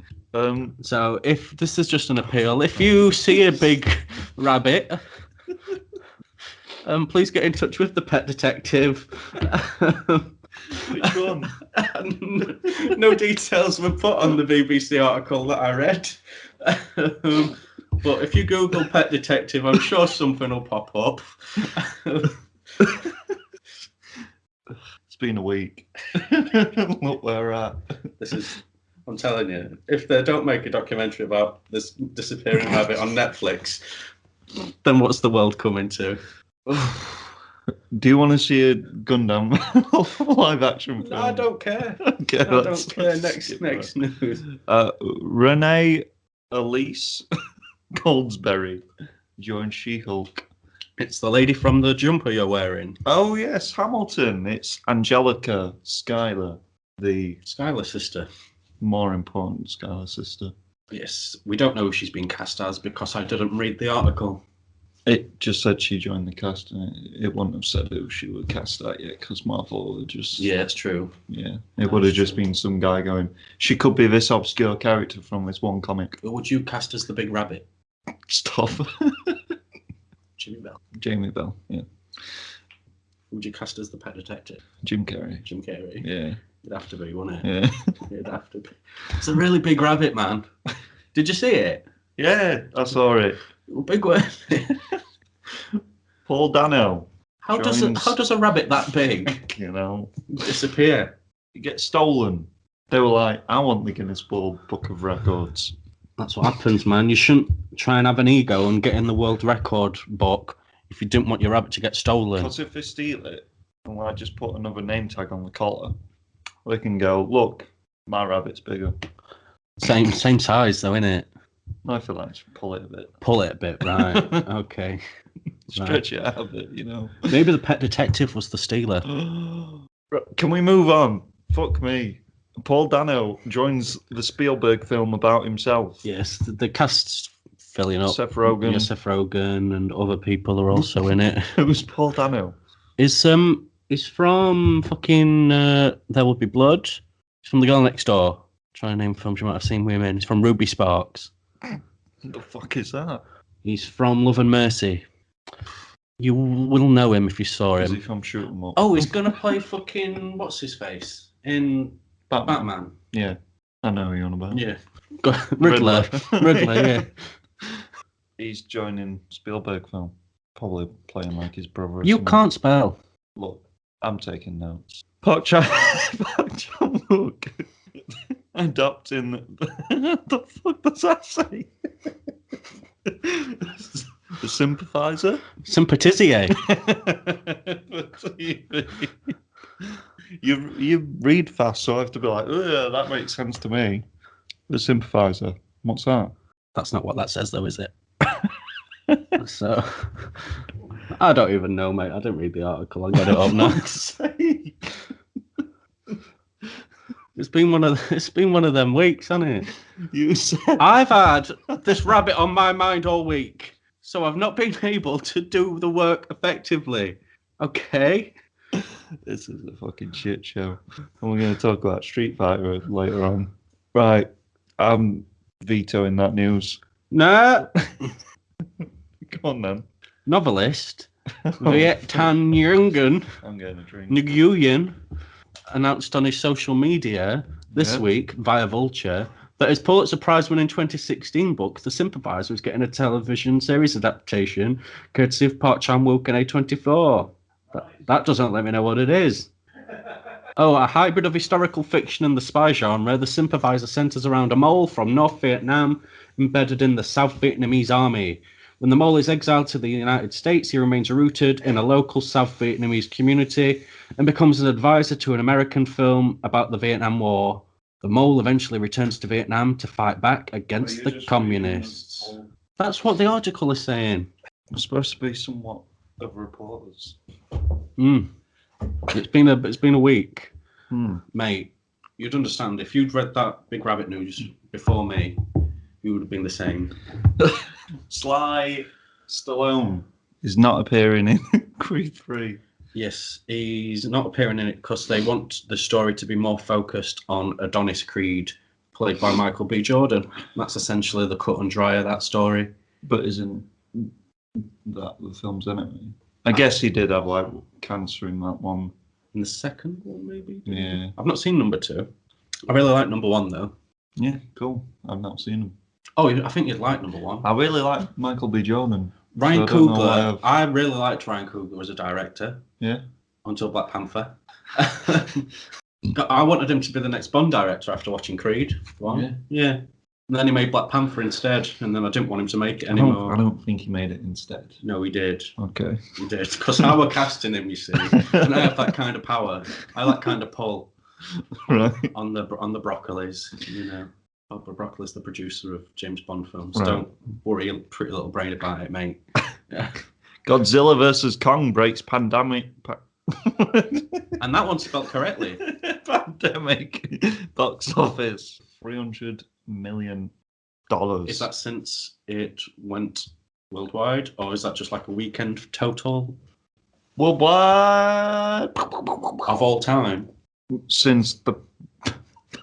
So if this is just an appeal, if you see a big rabbit, please get in touch with the pet detective. Which one? No details were put on the BBC article that I read. But if you Google pet detective, I'm sure something will pop up. It's been a week. Look where we're at. I'm telling you, if they don't make a documentary about this disappearing rabbit on Netflix, then what's the world coming to? Do you want to see a Gundam live action film? No, I don't care. Okay, I don't care. Next news. Renee Elise Goldsberry joined She-Hulk. It's the lady from the jumper you're wearing. Oh yes, Hamilton. It's Angelica Schuyler, the Schuyler sister. more important Schuyler sister. Yes, we don't know who she's been cast as because I didn't read the article. It just said she joined the cast, and it wouldn't have said who she would cast at yet, because Marvel would just... Yeah, it's true. Yeah, it would have just been some guy going, she could be this obscure character from this one comic. Who would you cast as the big rabbit? Stop. Jimmy Bell. Jamie Bell, yeah. Who would you cast as the pet detective? Jim Carrey. Jim Carrey. Yeah. It'd have to be, wouldn't it? Yeah. It'd have to be. It's a really big rabbit, man. Did you see it? Yeah, I saw it. Big one. Paul Dano. How does a rabbit that big You know, disappear? it gets stolen. They were like, I want the Guinness World Book of Records. That's what happens, man. You shouldn't try and have an ego and get in the world record book if you didn't want your rabbit to get stolen. Because if they steal it, and like just put another name tag on the collar, they can go, look, my rabbit's bigger. Same size though, innit? I feel like just pull it a bit. Pull it a bit, right? Okay. Stretch it out a bit, you know. Maybe the pet detective was the stealer. Can we move on? Fuck me. Paul Dano joins the Spielberg film about himself. Yes, the cast's filling up. Seth Rogen. Yeah, Seth Rogen and other people are also in it. Who's Paul Dano? He's from fucking There Will Be Blood. He's from The Girl Next Door. Trying to name films you might have seen with him in. He's from Ruby Sparks. What the fuck is that? He's from Love and Mercy. You will know him if you saw him. Is he from Shoot 'em Up? Oh, he's gonna play fucking what's his face in Batman. Yeah, I know who you're on about. Yeah, Riddler. Riddler. Yeah. He's joining Spielberg film. Probably playing like his brother. Or You something. can't spell. Look, I'm taking notes. Park Chan-wook adopting. What the fuck does that say? The sympathizer? Sympathizier. You read fast, so I have to be like, oh, that makes sense to me. The sympathizer. What's that? That's not what that says, though, is it? So, I don't even know, mate. I didn't read the article. I got it up now. It's been one of them weeks, hasn't it? You said I've had this rabbit on my mind all week, so I've not been able to do the work effectively. Okay. This is a fucking shit show. And we're going to talk about Street Fighter later on. Right. I'm vetoing that news. Nah. Come on, then. Novelist Viet Thanh Nguyen I'm getting a drink. Nguyen announced on his social media this week via Vulture But his Pulitzer Prize-winning 2016 book, The Sympathizer, is getting a television series adaptation, courtesy of Park Chan-wook and A24. That doesn't let me know what it is. Oh, a hybrid of historical fiction and the spy genre, The Sympathizer centers around a mole from North Vietnam embedded in the South Vietnamese army. When the mole is exiled to the United States, he remains rooted in a local South Vietnamese community and becomes an advisor to an American film about the Vietnam War. The mole eventually returns to Vietnam to fight back against the communists. That's what the article is saying. We're supposed to be somewhat of reporters. It's been a week, mate. You'd understand if you'd read that Big Rabbit news before me, you would have been the same. Sly Stallone is not appearing in Creed 3. Yes, he's not appearing in it because they want the story to be more focused on Adonis Creed, played by Michael B. Jordan. That's essentially the cut and dry of that story. But isn't that the film's in it? I guess he did have like cancer in that one. In the second one, maybe? Yeah. I've not seen number 2. I really like number 1, though. Yeah, cool. I've not seen him. Oh, I think you'd like number 1. I really like Michael B. Jordan. Ryan Coogler. I really liked Ryan Coogler as a director. Yeah. Until Black Panther. I wanted him to be the next Bond director after watching Creed. Yeah. And then he made Black Panther instead, and then I didn't want him to make it anymore. I don't think he made it instead. No, he did. Okay. He did. Because I were casting him, you see. And I have that kind of power. I like kind of pull. Right. On the broccolis, you know. Barbara Broccoli's the producer of James Bond films. Right. Don't worry, Pretty Little Brain about it, mate. Yeah. Godzilla vs. Kong breaks pandemic. And that one's spelled correctly. Pandemic box office $300 million. Is that since it went worldwide, or is that just like a weekend total? Worldwide Of all time? Since the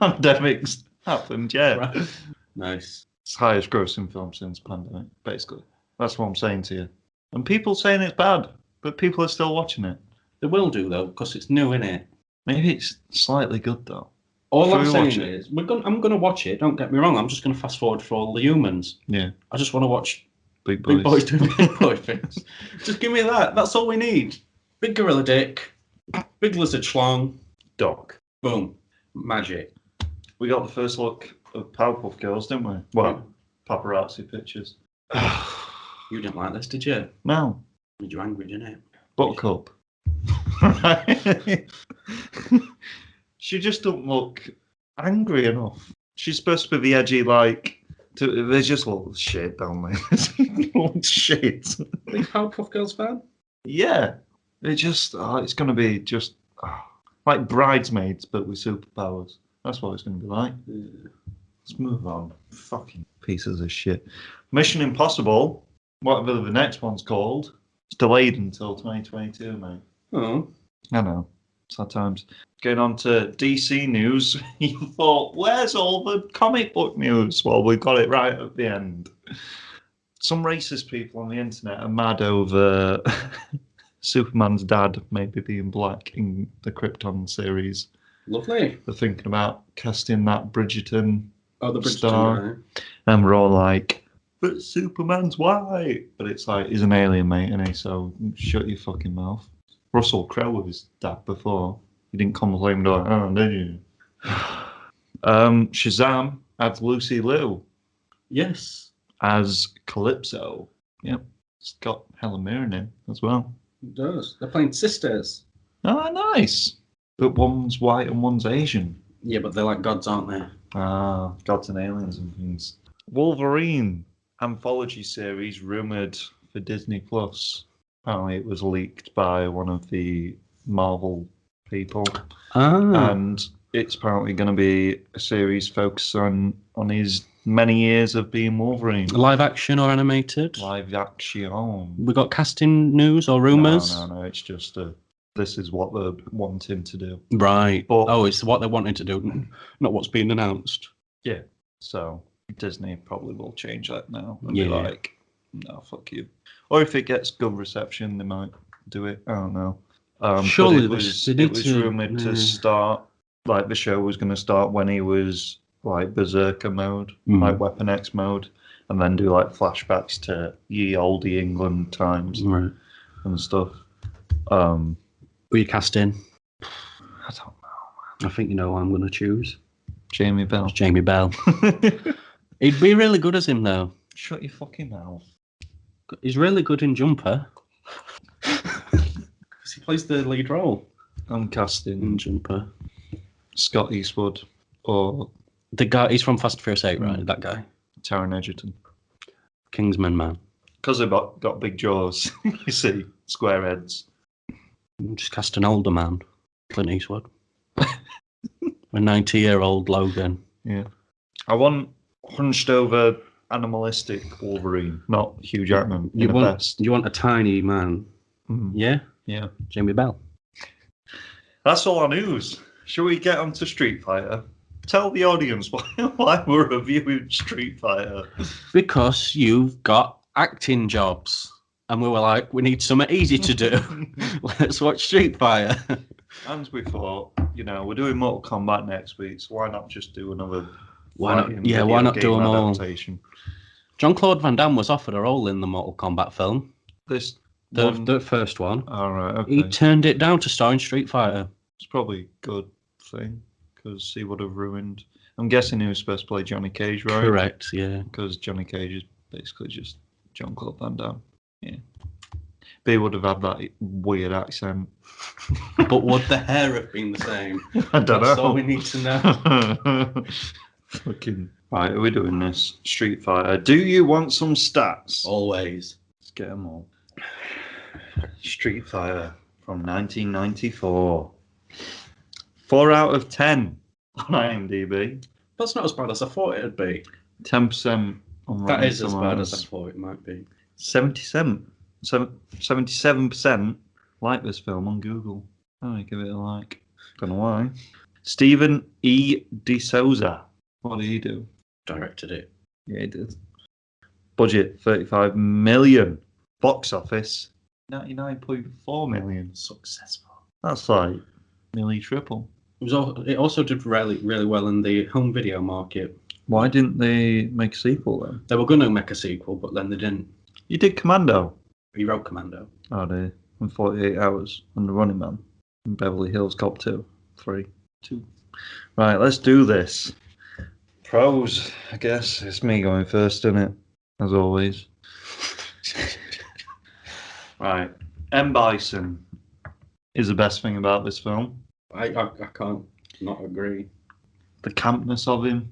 pandemic's happened, yeah. Right. Nice. It's the highest grossing film since pandemic, basically. That's what I'm saying to you. And people saying it's bad, but people are still watching it. They will do, though, because it's new, innit? Maybe it's slightly good, though. All I'm saying is, I'm going to watch it, don't get me wrong. I'm just going to fast forward for all the humans. Yeah. I just want to watch Big boys doing big boy things. Just give me that. That's all we need. Big gorilla dick, big lizard schlong, dog. Boom. Magic. We got the first look of Powerpuff Girls, didn't we? Well, paparazzi pictures. You didn't like this, did you? No. Made you angry, didn't it? Buttercup. Right. She just don't look angry enough. She's supposed to be the edgy, like... They just look shit, don't they? Look shit. Big Powerpuff Girls fan? Yeah. It just... it's going to be just... like Bridesmaids, but with superpowers. That's what it's going to be like. Let's move on. Fucking pieces of shit. Mission Impossible, whatever the next one's called, it's delayed until 2022, mate. Oh. I know. Sad times. Going on to DC news. You thought, where's all the comic book news? Well, we got it right at the end. Some racist people on the internet are mad over Superman's dad maybe being black in the Krypton series. Lovely. They're thinking about casting that Bridgerton, the Bridgerton star. Right. And we're all like, but Superman's white. But it's like, he's an alien, mate, isn't he? So shut your fucking mouth. Russell Crowe was dad before. You didn't complain, like, oh, did you? Shazam adds Lucy Liu. Yes. As Calypso. Yep. It's got Helen Mirren in as well. It does. They're playing sisters. Oh, nice. But one's white and one's Asian. Yeah, but they're like gods, aren't they? Ah, gods and aliens and things. Wolverine anthology series rumoured for Disney Plus. Apparently it was leaked by one of the Marvel people. And it's apparently going to be a series focused on his many years of being Wolverine. Live action or animated? Live action. We got casting news or rumours? No, it's just this is what they're wanting to do. Right. But, it's what they're wanting to do, not what's being announced. Yeah. So Disney probably will change that now and be like, no, fuck you. Or if it gets good reception, they might do it. I don't know. Surely it was rumoured to start, like the show was going to start when he was like Berserker mode, like Weapon X mode, and then do like flashbacks to ye olde England times and stuff. Who you casting? I don't know. I think you know who I'm going to choose. Jamie Bell. It's Jamie Bell. He'd be really good as him, though. Shut your fucking mouth. He's really good in Jumper. Because he plays the lead role. I'm casting In Jumper. Scott Eastwood or The guy, he's from Fast and Furious 8, right? That guy. Taron Egerton. Kingsman man. Because they've got big jaws, you see, square heads. Just cast an older man, Clint Eastwood. A 90-year-old Logan. Yeah. I want hunched over animalistic Wolverine, not Hugh Jackman. You want a tiny man. Yeah? Yeah. Jamie Bell. That's all our news. Shall we get on to Street Fighter? Tell the audience why we're reviewing Street Fighter. Because you've got acting jobs. And we were like, we need something easy to do. Let's watch Street Fighter. And we thought, we're doing Mortal Kombat next week, so why not just do another why not do them all? Adaptation? Jean-Claude Van Damme was offered a role in the Mortal Kombat film. The first one. All right, okay. He turned it down to star in Street Fighter. It's probably a good thing, because he would have ruined... I'm guessing he was supposed to play Johnny Cage, right? Correct, yeah. Because Johnny Cage is basically just Jean-Claude Van Damme. Yeah. But he would have had that weird accent. But would the hair have been the same? I don't know. That's all we need to know. Fucking... Right, are we doing this? Street Fighter. Do you want some stats? Always. Let's get them all. Street Fighter from 1994. 4 out of 10 on IMDb. That's not as bad as I thought it'd be. 10% on That is as bad as I thought it might be. 77% like this film on Google. Oh, give it a like. Don't know why. Stephen E. D'Souza. What did he do? Directed it. Yeah, he did. Budget 35 million. Box office 99.4 million. Successful. That's like nearly triple. It also did really, really well in the home video market. Why didn't they make a sequel then? They were going to make a sequel, but then they didn't. You did Commando. He wrote Commando. Oh, dear. And 48 Hours and The Running Man. And Beverly Hills Cop 2. 3. 2. Right, let's do this. Pros, I guess. It's me going first, isn't it? As always. Right. M. Bison is the best thing about this film. I can't not agree. The campness of him.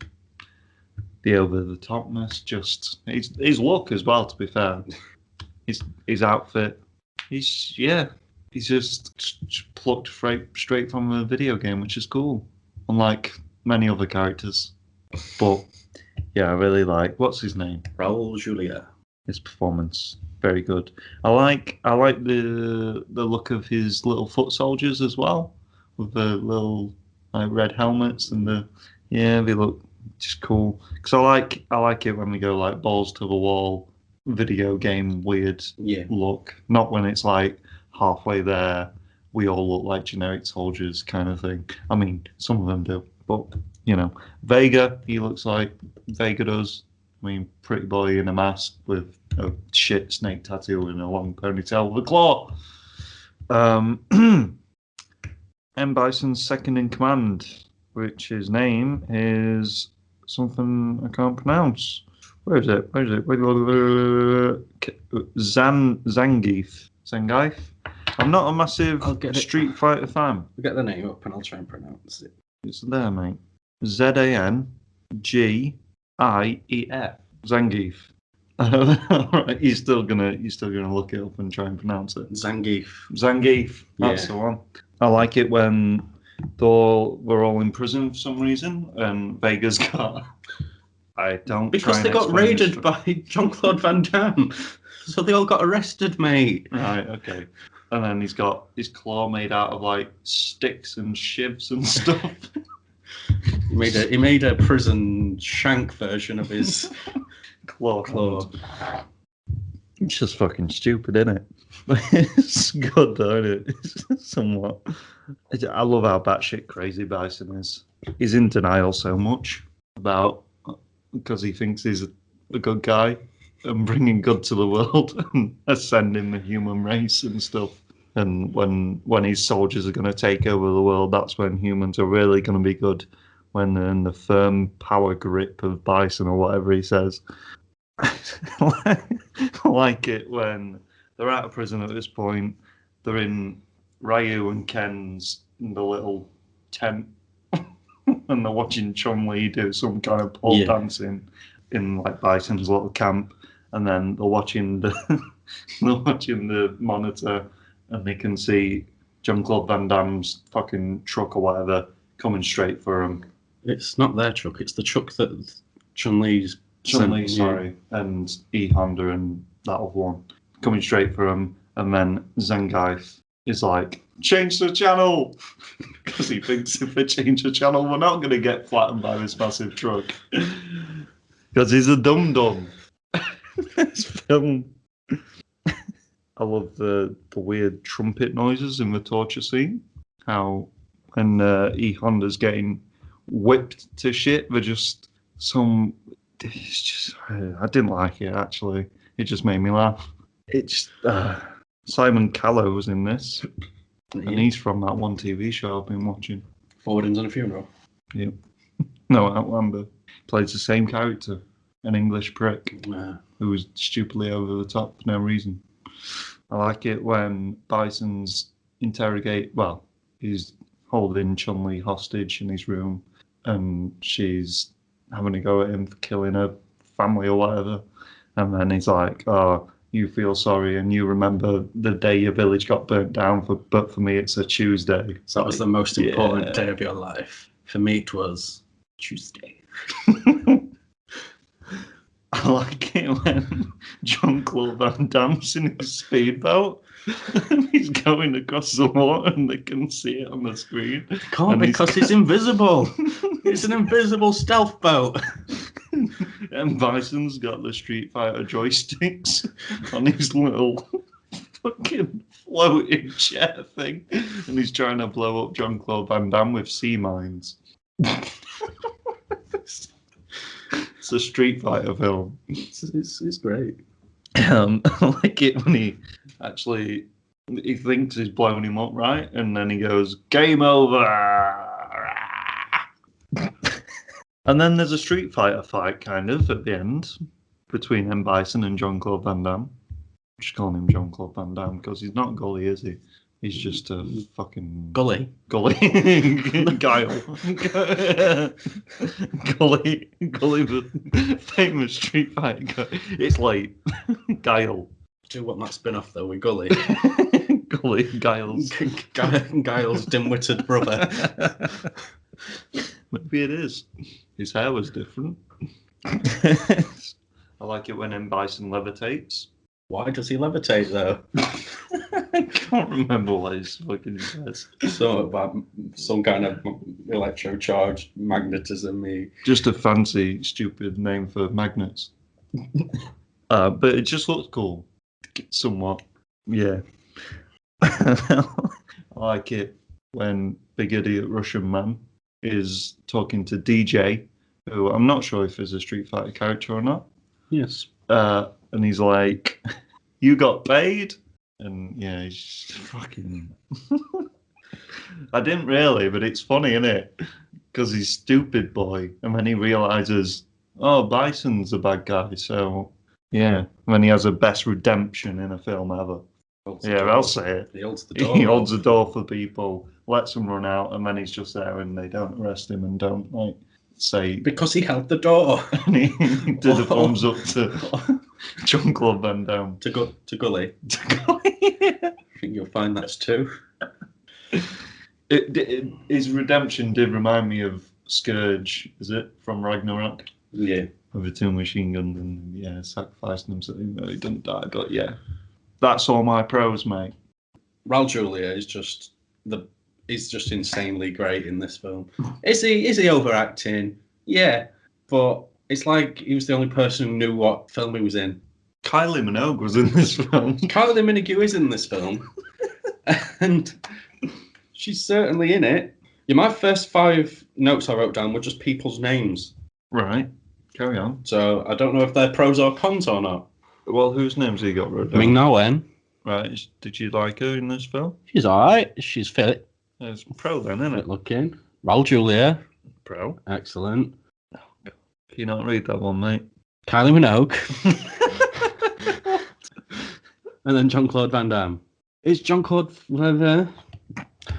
The over-the-topness. Just... His look as well, to be fair. His outfit. He's just plucked straight from a video game, which is cool. Unlike many other characters. But, yeah, I really like... What's his name? Raul Julia. His performance. Very good. I like the look of his little foot soldiers as well. With the little red helmets and they look just cool. Because I like it when we go like balls to the wall, video game weird look. Not when it's like halfway there, we all look like generic soldiers kind of thing. I mean, some of them do, but Vega, he looks like Vega does. I mean, pretty boy in a mask with a shit snake tattoo and a long ponytail with a claw. M. Bison's second in command, which his name is something I can't pronounce. Where is it? Zangief. I'm not a massive Street Fighter fan. I'll get the name up and I'll try and pronounce it. It's there, mate. Zangief. Zangief. Right, he's still gonna look it up and try and pronounce it. Zangief. That's the one. I like it when we're all in prison for some reason, and Vega's got. Because they got raided by Jean-Claude Van Damme, so they all got arrested, mate. Right. Okay. And then he's got his claw made out of like sticks and shivs and stuff. He made a prison shank version of his claw. It's just fucking stupid, isn't it? It's good though, isn't it? It's somewhat. I love how batshit crazy Bison is. He's in denial so much about because he thinks he's a good guy and bringing good to the world and ascending the human race and stuff. And when his soldiers are going to take over the world, that's when humans are really going to be good. When they're in the firm power grip of Bison or whatever he says. I like it when they're out of prison at this point. They're in Ryu and Ken's in the little tent, and they're watching Chun-Li do some kind of pole dancing in like Bison's little camp, and then they're watching the monitor, and they can see Jean-Claude Van Damme's fucking truck or whatever coming straight for them. It's not their truck; it's the truck that Chun-Li's. Sorry, and E Honda and that other one coming straight for him, and then Zangief is like, change the channel, because he thinks if they change the channel, we're not going to get flattened by this massive truck, because he's a dum-dum. This film, I love the weird trumpet noises in the torture scene. How when E Honda's getting whipped to shit, they're just some. It's just, I didn't like it actually. It just made me laugh. It's Simon Callow was in this, and he's from that one TV show I've been watching. Forwardings on a Funeral. Yep. No, Outlander plays the same character, an English prick who was stupidly over the top for no reason. I like it when Bison's he's holding Chun-Li hostage in his room, and she's having to go at him for killing her family or whatever. And then he's like, oh, you feel sorry and you remember the day your village got burnt down, but for me it's a Tuesday. So that was the most important day of your life. For me it was Tuesday. I like it when Jean-Claude Van Damme's in his speedboat and he's going across the water and they can see it on the screen. They can't because he's invisible. It's an invisible stealth boat. And Bison's got the Street Fighter joysticks on his little fucking floating chair thing, and he's trying to blow up Jean-Claude Van Damme with sea mines. It's a Street Fighter film. It's great. I like it when he thinks he's blowing him up, right? And then he goes, game over! And then there's a Street Fighter fight, kind of, at the end, between M. Bison and Jean-Claude Van Damme. I'm just calling him Jean-Claude Van Damme, because he's not Gully, is he? He's just a fucking... Gully. Guile. Gully, the famous Street Fighter guy. It's late. Guile. Do want that spin-off, though, with Gully. Giles. Giles' dim-witted brother. Maybe it is. His hair was different. I like it when M. Bison levitates. Why does he levitate, though? I can't remember what his fucking says. So about some kind of electro-charged magnetism. Just a fancy, stupid name for magnets. But it just looks cool. Somewhat. Yeah. I like it when Big Idiot Russian Man is talking to DJ, who I'm not sure if is a Street Fighter character or not. Yes. And he's like, you got paid? And yeah, he's just fucking... I didn't really, but it's funny, isn't it? Because he's stupid boy. And then he realises, oh, Bison's a bad guy. So, yeah. When he has a best redemption in a film ever. I'll say it. He holds the door. He holds the door for people, lets them run out, and then he's just there and they don't arrest him and don't, like, say... Because he held the door. And he did a thumbs up to Jean-Claude Van Damme. To Gully. I think you'll find that's two. His redemption did remind me of Scourge, is it? From Ragnarok? Yeah. With the two machine guns and, yeah, sacrificing him so he didn't die. But, yeah. That's all my pros, mate. Raul Julia is just insanely great in this film. Is he overacting? Yeah, but it's like he was the only person who knew what film he was in. Kylie Minogue was in this film. Kylie Minogue is in this film, and she's certainly in it. Yeah, my first 5 notes I wrote down were just people's names. Right. Carry on. So I don't know if they're pros or cons or not. Well, whose names have you got written down? Ming Na Wen. Right. Did you like her in this film? She's alright. She's fit. It's pro then, isn't it? Fit looking. Raul Julia. Pro. Excellent. Can you not read that one, mate? Kylie Minogue. And then Jean-Claude Van Damme. Is Jean-Claude Van Damme?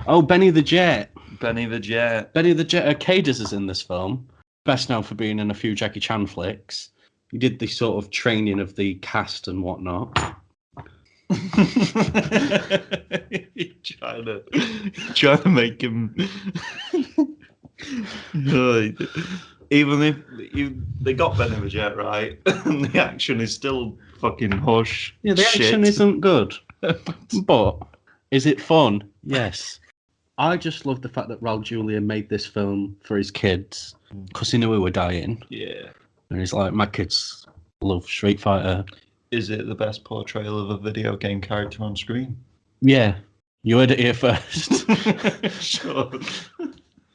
Oh, Benny the Jet. Benny the Jet. Benny the Jet Arcades is in this film. Best known for being in a few Jackie Chan flicks. He did the sort of training of the cast and whatnot. trying to make him. Even if they got Ben of a Jet right, and the action is still fucking hush. Yeah, the action isn't good. But is it fun? Yes. I just love the fact that Raul Julia made this film for his kids because he knew we were dying. Yeah. And he's like, my kids love Street Fighter. Is it the best portrayal of a video game character on screen? Yeah. You heard it here first. Sure.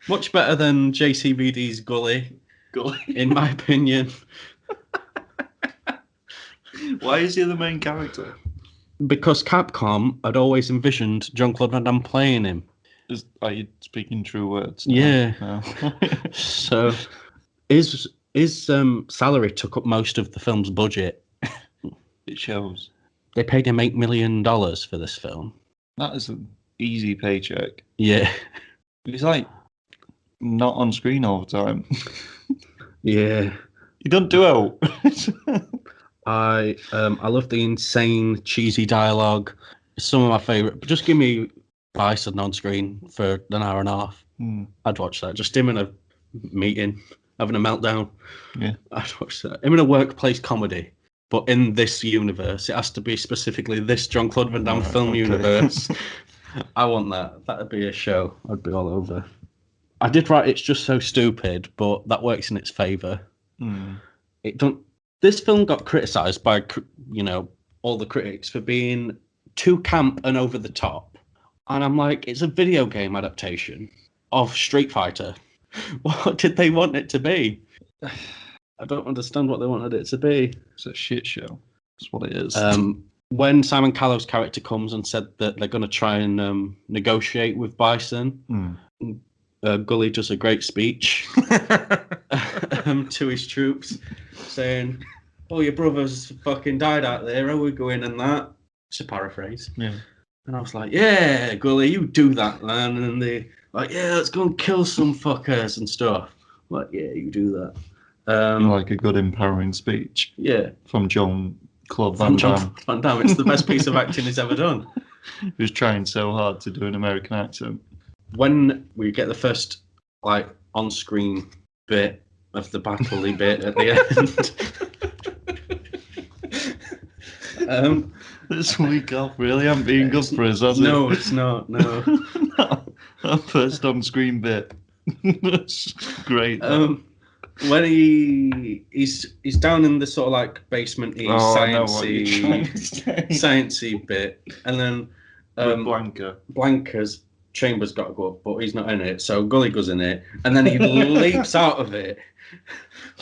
Much better than JCVD's Gully, in my opinion. Why is he the main character? Because Capcom had always envisioned Jean-Claude Van Damme playing him. Are you speaking true words now? Yeah. No. So his salary took up most of the film's budget. It shows. They paid him $8 million for this film. That is an easy paycheck. Yeah. He's like not on screen all the time. Yeah. You don't do it. I love the insane, cheesy dialogue. It's some of my favourite. Just give me Bison on screen for an hour and a half. I'd watch that. Just him in a meeting, having a meltdown. Yeah. I'd watch that. Him in a workplace comedy. But in this universe, it has to be specifically this Jean-Claude Van Damme film universe. I want that. That'd be a show. I'd be all over. I did write It's Just So Stupid, but that works in its favour. It don't. This film got criticised by, all the critics for being too camp and over the top. And I'm like, it's a video game adaptation of Street Fighter. What did they want it to be? I don't understand what they wanted it to be. It's a shit show. That's what it is. When Simon Callow's character comes and said that they're going to try and negotiate with Bison, Gully does a great speech to his troops, saying, "Oh, your brother's fucking died out there. How are we going?" And that. It's a paraphrase. Yeah. And I was like, "Yeah, Gully, you do that, man." And they like, "Yeah, let's go and kill some fuckers and stuff." I'm like, "Yeah, you do that." Like a good empowering speech. Yeah. From Jean-Claude Van Damme. Van Damme. It's the best piece of acting he's ever done. He was trying so hard to do an American accent. When we get the first on-screen bit of the battle bit at the end. This week off really hasn't been good for us, has it? No, it's not. No. That first on-screen bit. That's great. When he's down in the sort of basement-y, sciencey bit, and then Blanca's chamber's got to go up, but he's not in it, so Gully goes in it, and then he leaps out of it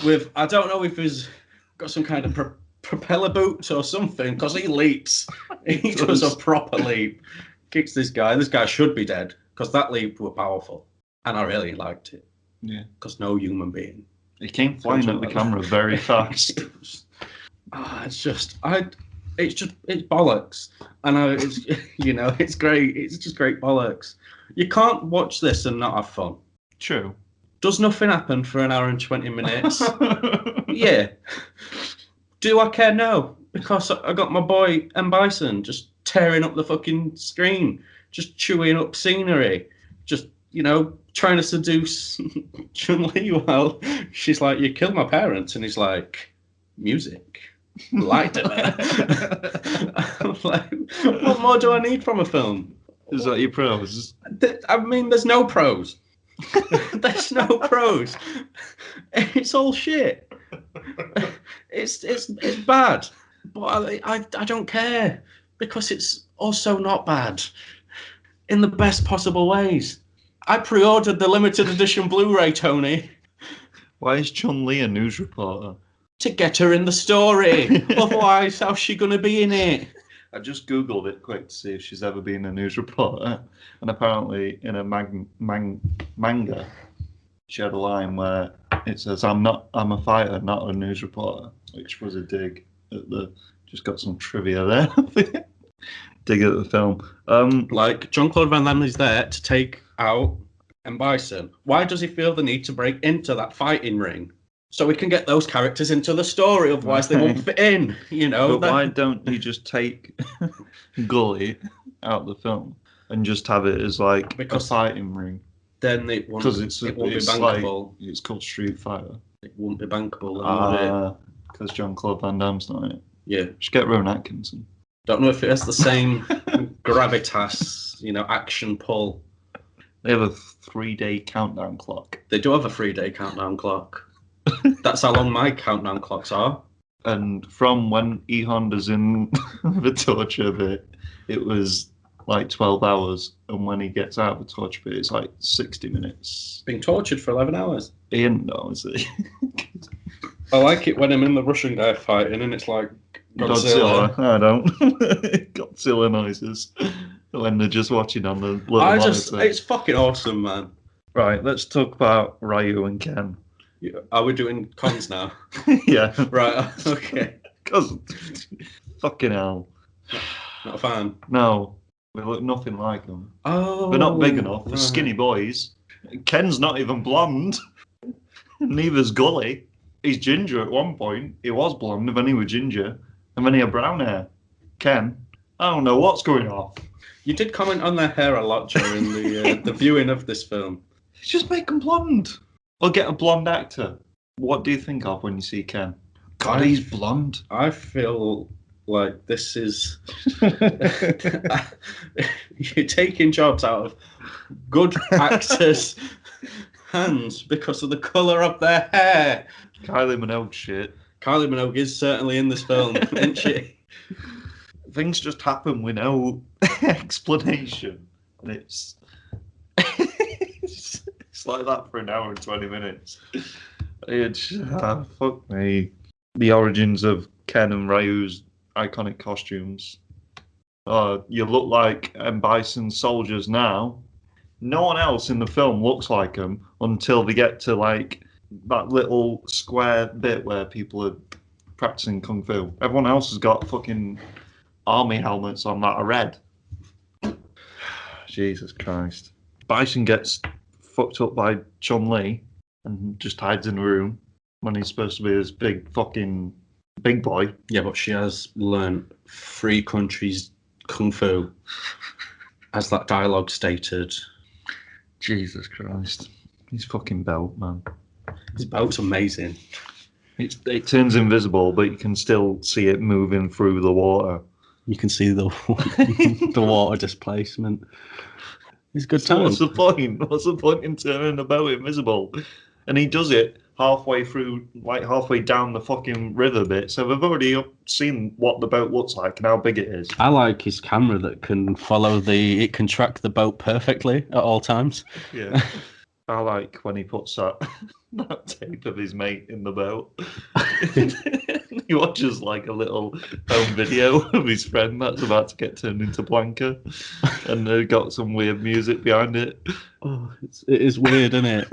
with, I don't know if he's got some kind of propeller boots or something, because he leaps. He does a proper leap, kicks this guy. This guy should be dead, because that leap was powerful, and I really liked it. Yeah. Because no human being. He came flying at the camera very fast. It's bollocks, and it's great. It's just great bollocks. You can't watch this and not have fun. True. Does nothing happen for an hour and 20 minutes? Yeah. Do I care? No, because I got my boy M. Bison just tearing up the fucking screen, just chewing up scenery, just trying to seduce Chun-Li while she's like, "You killed my parents," and he's like, "Music, light to me." I'm like, what more do I need from a film? Is that your pros? I mean, there's no pros. There's no pros. It's all shit. It's bad, but I don't care because it's also not bad in the best possible ways. I pre-ordered the limited edition Blu-ray, Tony. Why is Chun-Li a news reporter? To get her in the story. Otherwise, how's she going to be in it? I just Googled it quick to see if she's ever been a news reporter. And apparently in a manga, she had a line where it says, I'm a fighter, not a news reporter, which was a dig at just got some trivia there. Dig at the film. Like, Jean-Claude Van Damme is there to take out M. Bison. Why does he feel the need to break into that fighting ring? So we can get those characters into the story, otherwise they won't fit in, you know. But why don't you just take Gully out of the film and just have it as like a fighting ring? Then it won't be bankable. Like, it's called Street Fighter. It won't be bankable, then, would it? Because Jean-Claude Van Damme's not it. Yeah. Just get Rowan Atkinson. Don't know if it has the same gravitas, you know, action pull. They have a 3-day countdown clock. They do have a 3-day countdown clock. That's how long my countdown clocks are. And from when E. Honda's in the torture bit, it was like 12 hours. And when he gets out of the torture bit, it's like 60 minutes. Being tortured for 11 hours. He ain't know, is he? I like it when I'm in the Russian guy fighting and it's like Godzilla. I don't. Godzilla noises. When they're just watching on the little monitor. It's fucking awesome, man. Right, let's talk about Ryu and Ken. Are we doing cons now? Yeah. Right, okay. Because, fucking hell. Not a fan? No, we look nothing like them. Oh. We're not big enough. They're right. skinny boys. Ken's not even blonde. Neither's Gully. He's ginger at one point. He was blonde, and then he was ginger. And then he had brown hair. Ken, I don't know what's going on. You did comment on their hair a lot during the viewing of this film. Just make them blonde. Or get a blonde actor. What do you think of when you see Ken? God, he's blonde. I feel like this is... You're taking jobs out of good actors' hands because of the colour of their hair. Kylie Minogue shit. Kylie Minogue is certainly in this film, isn't she? Things just happen with no explanation. And it's like that for an hour and 20 minutes. It's fuck me. The origins of Ken and Ryu's iconic costumes. You look like M. Bison soldiers now. No one else in the film looks like them until they get to like that little square bit where people are practicing kung fu. Everyone else has got fucking army helmets on that are red. Jesus Christ. Bison gets fucked up by Chun-Li and just hides in a room when he's supposed to be this big fucking big boy. Yeah, but she has learned 3 countries kung fu, as that dialogue stated. Jesus Christ. His fucking belt, man. His belt's amazing. It turns invisible, but you can still see it moving through the water. You can see the the water displacement. It's good time. What's the point? What's the point in turning the boat invisible? And he does it halfway through, like halfway down the fucking river bit. So we've already seen what the boat looks like and how big it is. I like his camera that can it can track the boat perfectly at all times. Yeah. I like when he puts that tape of his mate in the boat. He watches like a little home video of his friend that's about to get turned into Blanca, and they've got some weird music behind it. Oh, it is weird, isn't it?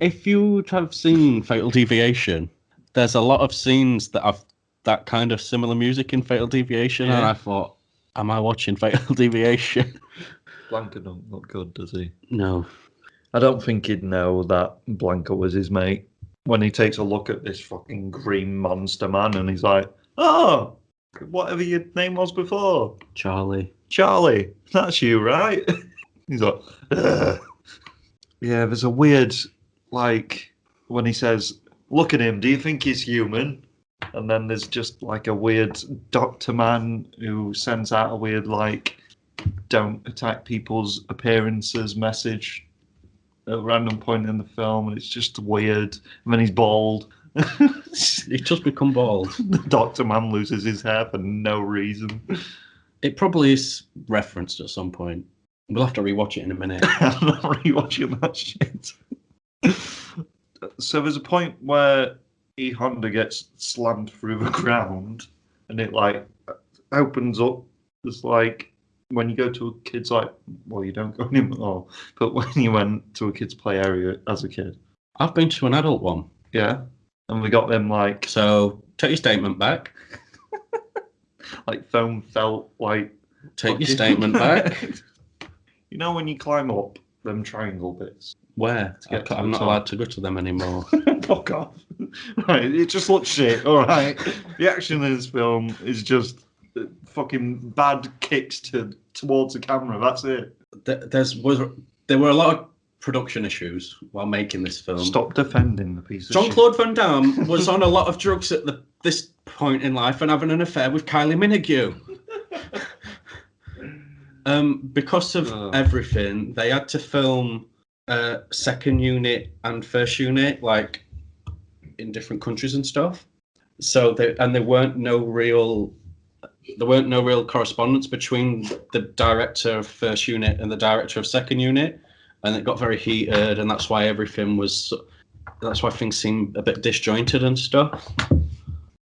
If you have seen Fatal Deviation, there's a lot of scenes that have that kind of similar music in Fatal Deviation, and I thought, am I watching Fatal Deviation? Blanca don't look good, does he? No. I don't think he'd know that Blanca was his mate when he takes a look at this fucking green monster man and he's like, oh, whatever your name was before. Charlie, that's you, right? He's like, ugh. Yeah, there's a weird, like, when he says, look at him, do you think he's human? And then there's just like a weird doctor man who sends out a weird, like, don't attack people's appearances message at a random point in the film, and it's just weird. And then he's bald. He just become bald. The Doctor Man loses his hair for no reason. It probably is referenced at some point. We'll have to rewatch it in a minute. I'm not rewatching that shit. So there's a point where E Honda gets slammed through the ground, and it like opens up. It's like when you go to a kid's well, you don't go anymore, but when you went to a kid's play area as a kid. I've been to an adult one. Yeah, and we got them like. So take your statement back. Like foam felt like. Take your statement back. You know when you climb up them triangle bits? Where? I'm not allowed to go to them anymore. Fuck off. Right, it just looks shit, alright? The action in this film is just fucking bad kicks towards the camera, that's it. There were a lot of production issues while making this film. Stop defending the piece of shit. Jean-Claude Van Damme was on a lot of drugs at this point in life and having an affair with Kylie Minogue. Because of everything, they had to film second unit and first unit like in different countries and stuff. So there weren't no real correspondence between the director of first unit and the director of second unit, and it got very heated, and that's why things seem a bit disjointed and stuff.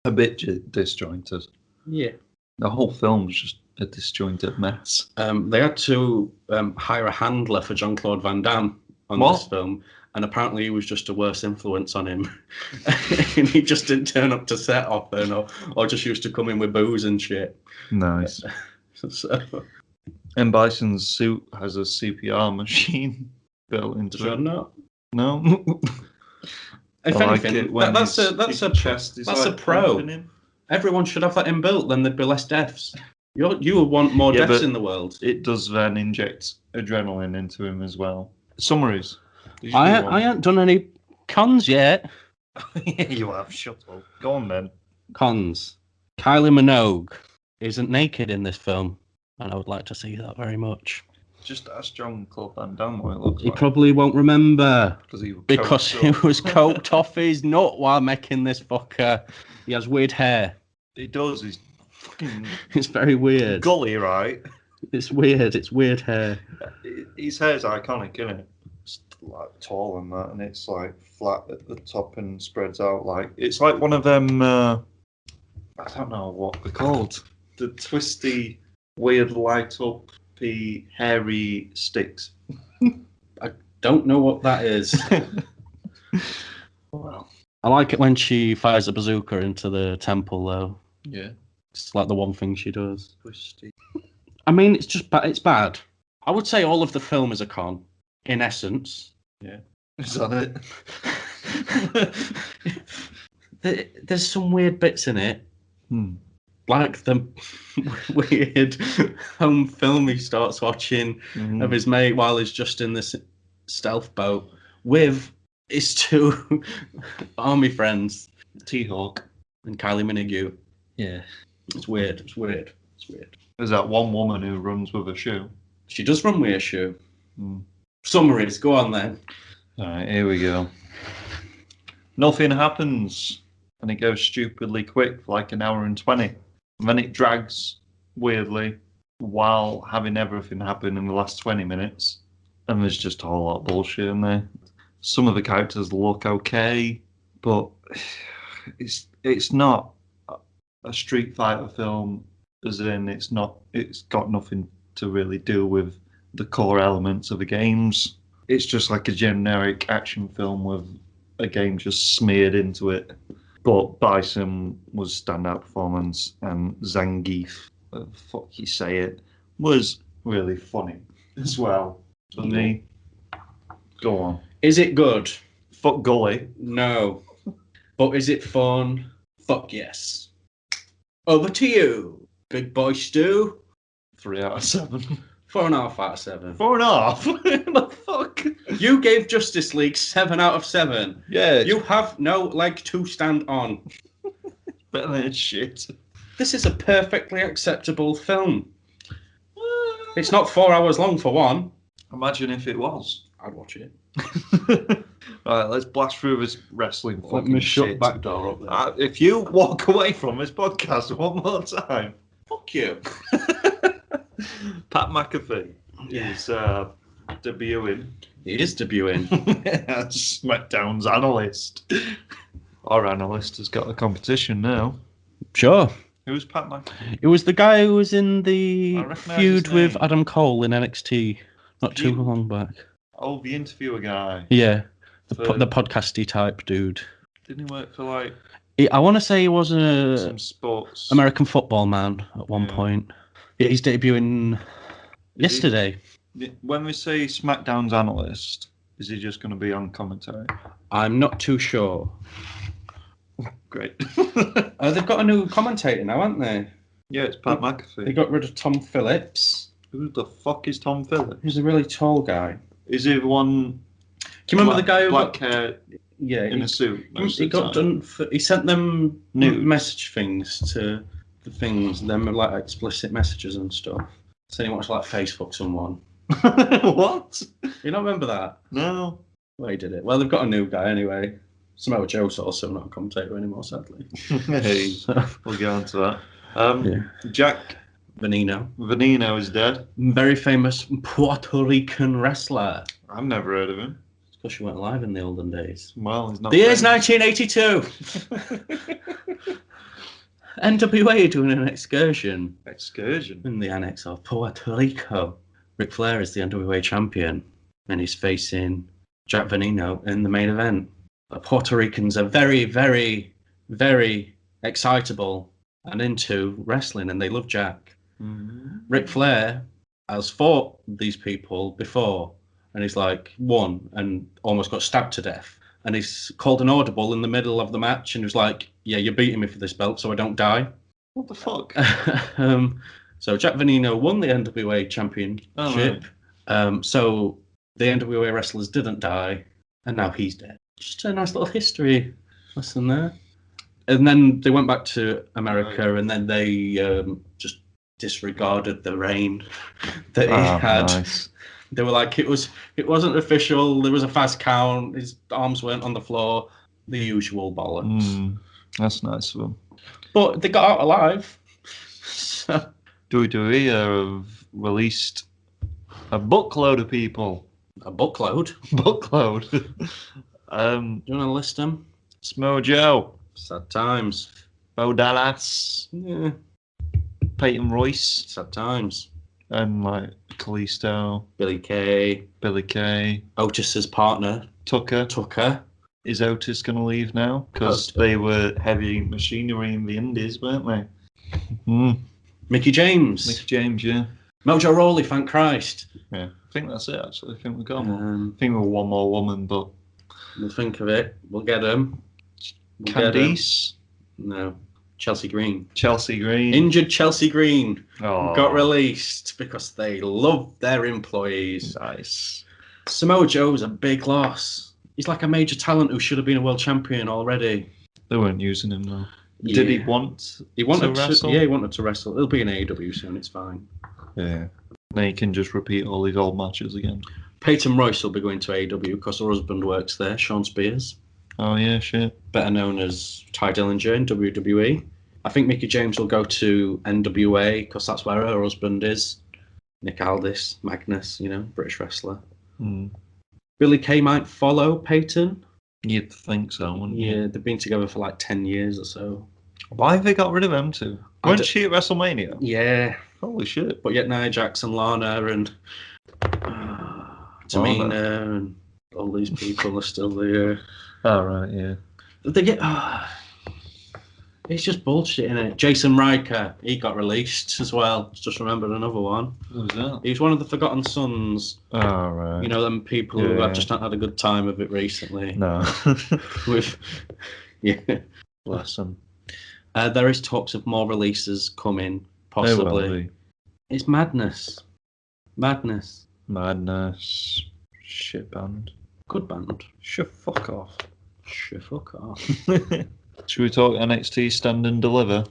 A bit disjointed. Yeah. The whole film's just a disjointed mess. They had to hire a handler for Jean-Claude Van Damme on this film, and apparently he was just a worse influence on him. And he just didn't turn up to set often, or just used to come in with booze and shit. Nice. So. And Bison's suit has a CPR machine built into it. Not? No. If anything, that's a pro. Everyone should have that inbuilt, then there'd be less deaths. You would want more deaths in the world. It does then inject adrenaline into him as well. Summaries. I haven't done any cons yet. Yeah, you have. Shut up. Go on then. Cons. Kylie Minogue isn't naked in this film, and I would like to see that very much. Just ask Jean-Claude Van Damme what it looks like. He probably won't remember. Because he was coked off his nut while making this fucker. He has weird hair. He does. He's fucking... It's very weird. Gully, right? It's weird. It's weird hair. His hair's iconic, isn't it? It's like tall and that, and it's like flat at the top and spreads out like... It's like one of them... I don't know what they're called. The twisty, weird light-up, hairy sticks. I don't know what that is. Well, I like it when she fires a bazooka into the temple, though. Yeah. It's like the one thing she does. Twisty. I mean, it's just it's bad. I would say all of the film is a con, in essence. Yeah. Is that it? There's some weird bits in it. Like the weird home film he starts watching of his mate while he's just in this stealth boat with his two army friends, T-Hawk and Kylie Minogue. Yeah. It's weird. It's weird. It's weird. There's that one woman who runs with a shoe. She does run with a shoe. Summaries, go on then. Alright, here we go. Nothing happens, and it goes stupidly quick, for like an hour and 20. And then it drags weirdly while having everything happen in the last 20 minutes. And there's just a whole lot of bullshit in there. Some of the characters look okay, but it's not a Street Fighter film, as in it's got nothing to really do with the core elements of the games. It's just like a generic action film with a game just smeared into it. But Bison was standout performance, and Zangief, fuck you say it, was really funny as well. For me, go on. Is it good? Fuck Gully. No. But is it fun? Fuck yes. Over to you, big boy Stu. 3 out of 7. 4.5 out of 7. 4.5? The fuck? You gave Justice League 7 out of 7. Yeah. You have no leg to stand on. Better than shit. This is a perfectly acceptable film. It's not 4 hours long for one. Imagine if it was. I'd watch it. Right, let's blast through this wrestling fucking Let me shut shit. back door up there. If you walk away from this podcast one more time, fuck you. Pat McAfee is debuting. He is debuting. SmackDown's analyst. Our analyst has got a competition now. Sure. Who's Pat McAfee? It was the guy who was in the I recognise feud his with name. Adam Cole in NXT not too Feud? long back. Oh, the interviewer guy. Yeah, For- the podcasty type dude. Didn't he work for like I want to say he was a some sports? American football man at one Yeah. point. Yeah, he's debuting yesterday. When we say SmackDown's analyst, is he just going to be on commentary? I'm not too sure. Great. They've got a new commentator now, haven't they? Yeah, it's Pat They McAfee. got rid of Tom Phillips. Who the fuck is Tom Phillips? He's a really tall guy. Is he the one? Do you remember the guy who black got... hair Yeah, in a suit? most he of the got time? done. He sent them Nudes. message things to the things. Them like explicit messages and stuff. Saying he wants to like Facebook someone. What? You don't remember that? No. Well, he did it. Well, they've got a new guy anyway. Samoa Joe's also not a commentator anymore, sadly. Hey, we'll get on to that. Yeah. Jack Veneno, Veneno is dead. very famous Puerto Rican wrestler. I've never heard of him. It's because she went live in the olden days. Well, he's not. The year's famous. 1982. NWA doing an excursion Excursion. in the annex of Puerto Rico. Ric Flair is the NWA champion, and he's facing Jack Veneno in the main event. The Puerto Ricans are very, very, very excitable and into wrestling, and they love Jack. Mm-hmm. Ric Flair has fought these people before, and he's like won and almost got stabbed to death. And he's called an audible in the middle of the match, and he was like, "Yeah, you're beating me for this belt, so I don't die." What the fuck? So Jack Veneno won the NWA championship. Oh, So the NWA wrestlers didn't die, and now he's dead. Just a nice little history lesson there. And then they went back to America, and then they just disregarded the reign that he had. Nice. They were like, it wasn't official. There was a fast count. His arms weren't on the floor. The usual bollocks. That's nice of them. But they got out alive. So, WWE have released a bookload of people. a bookload. Bookload. Do you want to list them? Samoa Joe, Sad times. Bo Dallas, Yeah, Peyton Royce, sad times. and like Kalisto, Billy Kay, Billy Kay, Otis's partner, Tucker. Tucker. Is Otis going to leave now? Because they were heavy machinery in the Indies, weren't they? Mickey James. Mick James, yeah. Mojo Rawley, thank Christ. Yeah. I think that's it, actually. I think we've got one. I Um, think we're one more woman, but... we'll think of it. We'll get him. We'll get 'em. Candice, No. Chelsea Green. Chelsea Green. Injured Chelsea Green Oh, got released because they love their employees. nice. Samoa Joe's a big loss. He's like a major talent who should have been a world champion already. They weren't using him, though. Did he Yeah. want He wanted to wrestle? Yeah, he wanted to wrestle. He'll be in AEW soon. It's fine. Yeah. Then he can just repeat all these old matches again. Peyton Royce will be going to AEW because her husband works there, Sean Spears, Oh, yeah, shit. better known as Ty Dillinger in WWE. I think Mickey James will go to NWA because that's where her husband is. Nick Aldis, Magnus, British wrestler. Mm. Billy Kay might follow Peyton. You'd think so, wouldn't you? Yeah, they've been together for like 10 years or so. Why have they got rid of them two? I Weren't d- she at WrestleMania? Yeah, Holy shit. but yet Nia Jax and Lana and Tamina and all these people are still there. Oh, right, yeah. They get. It's just bullshit, innit? Jason Riker, he got released as well. Just remembered another one. Who was that? He's one of the Forgotten Sons. Oh, right. You know, them people who Yeah. have just not had a good time of it recently. No. With, yeah, bless them. There is talks of more releases coming, They will possibly. be. It's madness. Madness. Madness. Shit band. Good band. Shut fuck off. Sure, fuck off. Should we talk NXT Stand and Deliver?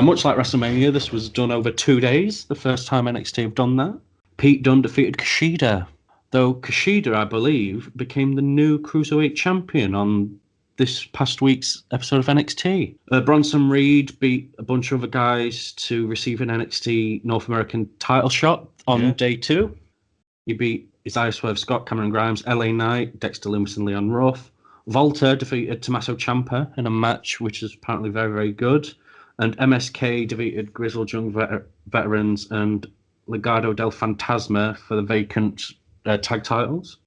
Much like WrestleMania, this was done over 2 days. The first time NXT have done that. Pete Dunne defeated Kushida. Though Kushida, I believe, became the new Cruiserweight champion on this past week's episode of NXT. Bronson Reed beat a bunch of other guys to receive an NXT North American title shot on day 2. He beat Isaiah Swerve Scott, Cameron Grimes, LA Knight, Dexter Lumis, and Leon Ruff. Volta defeated Tommaso Ciampa in a match which is apparently very, very good. And MSK defeated Grizzled Young Veterans and Legado del Fantasma for the vacant tag titles.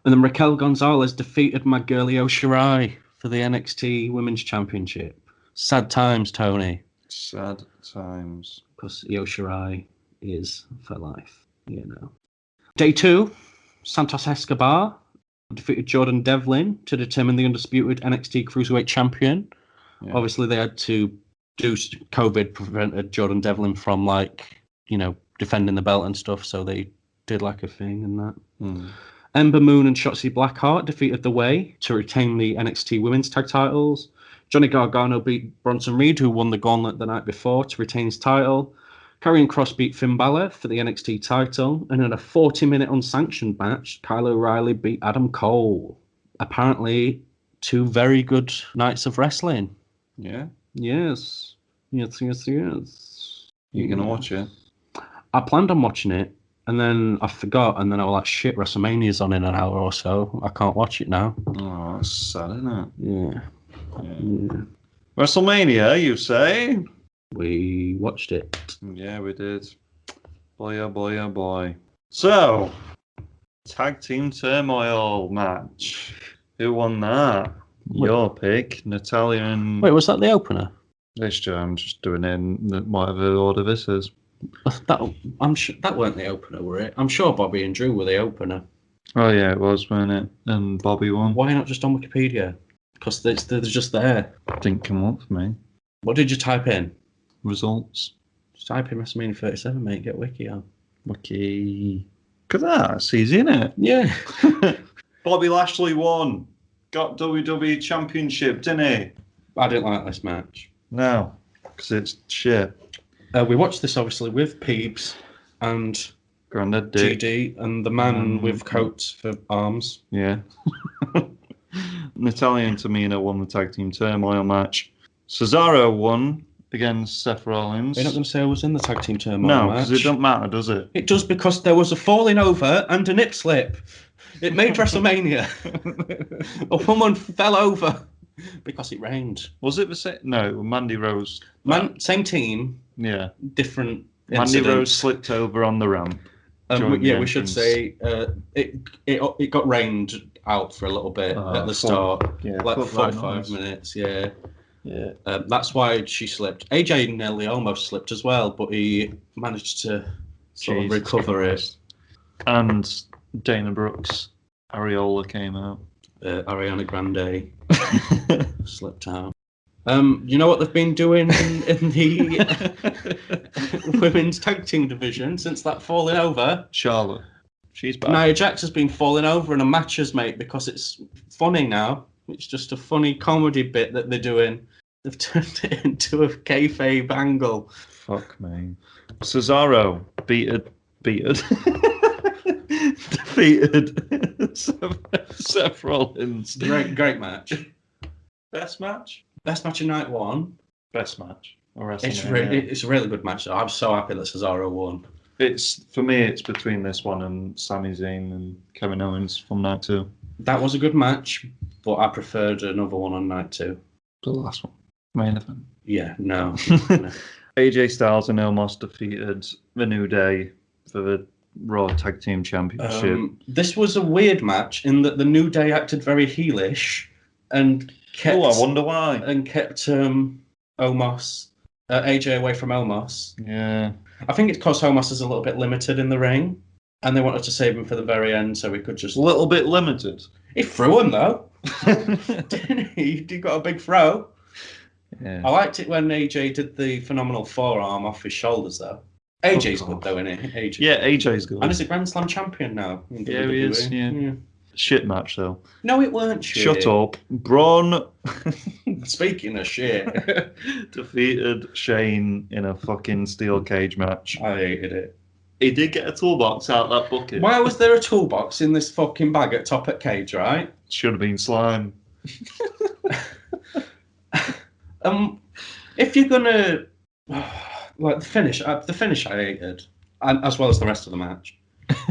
And then Raquel Gonzalez defeated my girl Io Shirai for the NXT Women's Championship. Sad times, Tony. Sad times. Because Io Shirai is for life, you know. Day 2, Santos Escobar defeated Jordan Devlin to determine the undisputed NXT Cruiserweight Champion. Yeah. Obviously, they had to do COVID prevented Jordan Devlin from, like, you know, defending the belt and stuff, so they did like a thing and that. Ember Moon and Shotzi Blackheart defeated The Way to retain the NXT Women's Tag Titles. Johnny Gargano beat Bronson Reed, who won the Gauntlet the night before, to retain his title. Karrion Kross beat Finn Balor for the NXT title. And in a 40-minute unsanctioned match, Kyle O'Reilly beat Adam Cole. Apparently, 2 very good nights of wrestling. Yeah? Yes. Yes. You're going to watch it? I planned on watching it, and then I forgot, and then I was like, shit, WrestleMania's on in an hour or so. I can't watch it now. Oh, that's sad, isn't it? Yeah. WrestleMania, you say? We watched it. Yeah, we did. Boy, oh boy, oh boy. So, tag team turmoil match. Who won that? Your pick, Natalia and... Wait, was that the opener? I'm just doing it in whatever order this is. I'm sure that weren't the opener, were it? I'm sure Bobby and Drew were the opener. Oh yeah, it was, wasn't it? And Bobby won. Why not just on Wikipedia? Because they're just there. Didn't come up for me. What did you type in? Results. Just type in WrestleMania 37, mate. Get Wiki on. Wiki. Look at that. That's easy, isn't it? Yeah. Bobby Lashley won. Got WWE Championship, didn't he? I didn't like this match. No, because it's shit. We watched this obviously with Peeps and Grandad Dick. GD and the man with coats for arms. Yeah. Natalia and Tamina won the tag team turmoil match. Cesaro won against Seth Rollins. You're not going to say I was in the tag team turmoil match? No, because it doesn't matter, does it? It does, because there was a falling over and a nip slip. It made WrestleMania. A woman fell over because it rained. Was it the same? No, Mandy Rose. Same team. Yeah. Different Mandy incident. Rose slipped over on the ramp. We should say it got rained out for a little bit at the start. Yeah, like 5 minutes. Yeah. Yeah. That's why she slipped. AJ nearly almost slipped as well, but he managed to sort of recover it. And Dana Brooks, Areola came out. Ariana Grande slipped out. You know what they've been doing in the women's tag team division since that falling over? Charlotte. She's back. Nia Jax has been falling over in a matches, mate, because it's funny now. It's just a funny comedy bit that they're doing. They've turned it into a kayfabe angle. Fuck me. Cesaro defeated Seth Rollins. Great match. Best match? Best match of night one. Best match. It's a really good match. I'm so happy that Cesaro won. For me, it's between this one and Sami Zayn and Kevin Owens from night 2. That was a good match, but I preferred another one on night 2. The last one. Main event. Yeah, no. AJ Styles and Omos defeated The New Day for the Raw Tag Team Championship. This was a weird match in that the New Day acted very heelish and kept... I wonder why. And kept Omos, AJ away from Omos. Yeah. I think it's because Omos is a little bit limited in the ring, and they wanted to save him for the very end so he could just... A little bit limited? He threw him, though. Didn't he? He got a big throw. Yeah. I liked it when AJ did the phenomenal forearm off his shoulders, though. AJ's good, though, isn't he? AJ. Yeah, AJ's good. And he's a Grand Slam champion now. Yeah, he is. Yeah. Shit match, though. No, it weren't shit. Shut up. Braun... Speaking of shit. defeated Shane in a fucking steel cage match. I hated it. He did get a toolbox out that bucket. Why was there a toolbox in this fucking bag at top at cage, right? Should have been slime. If you're gonna like the finish I hated, and as well as the rest of the match.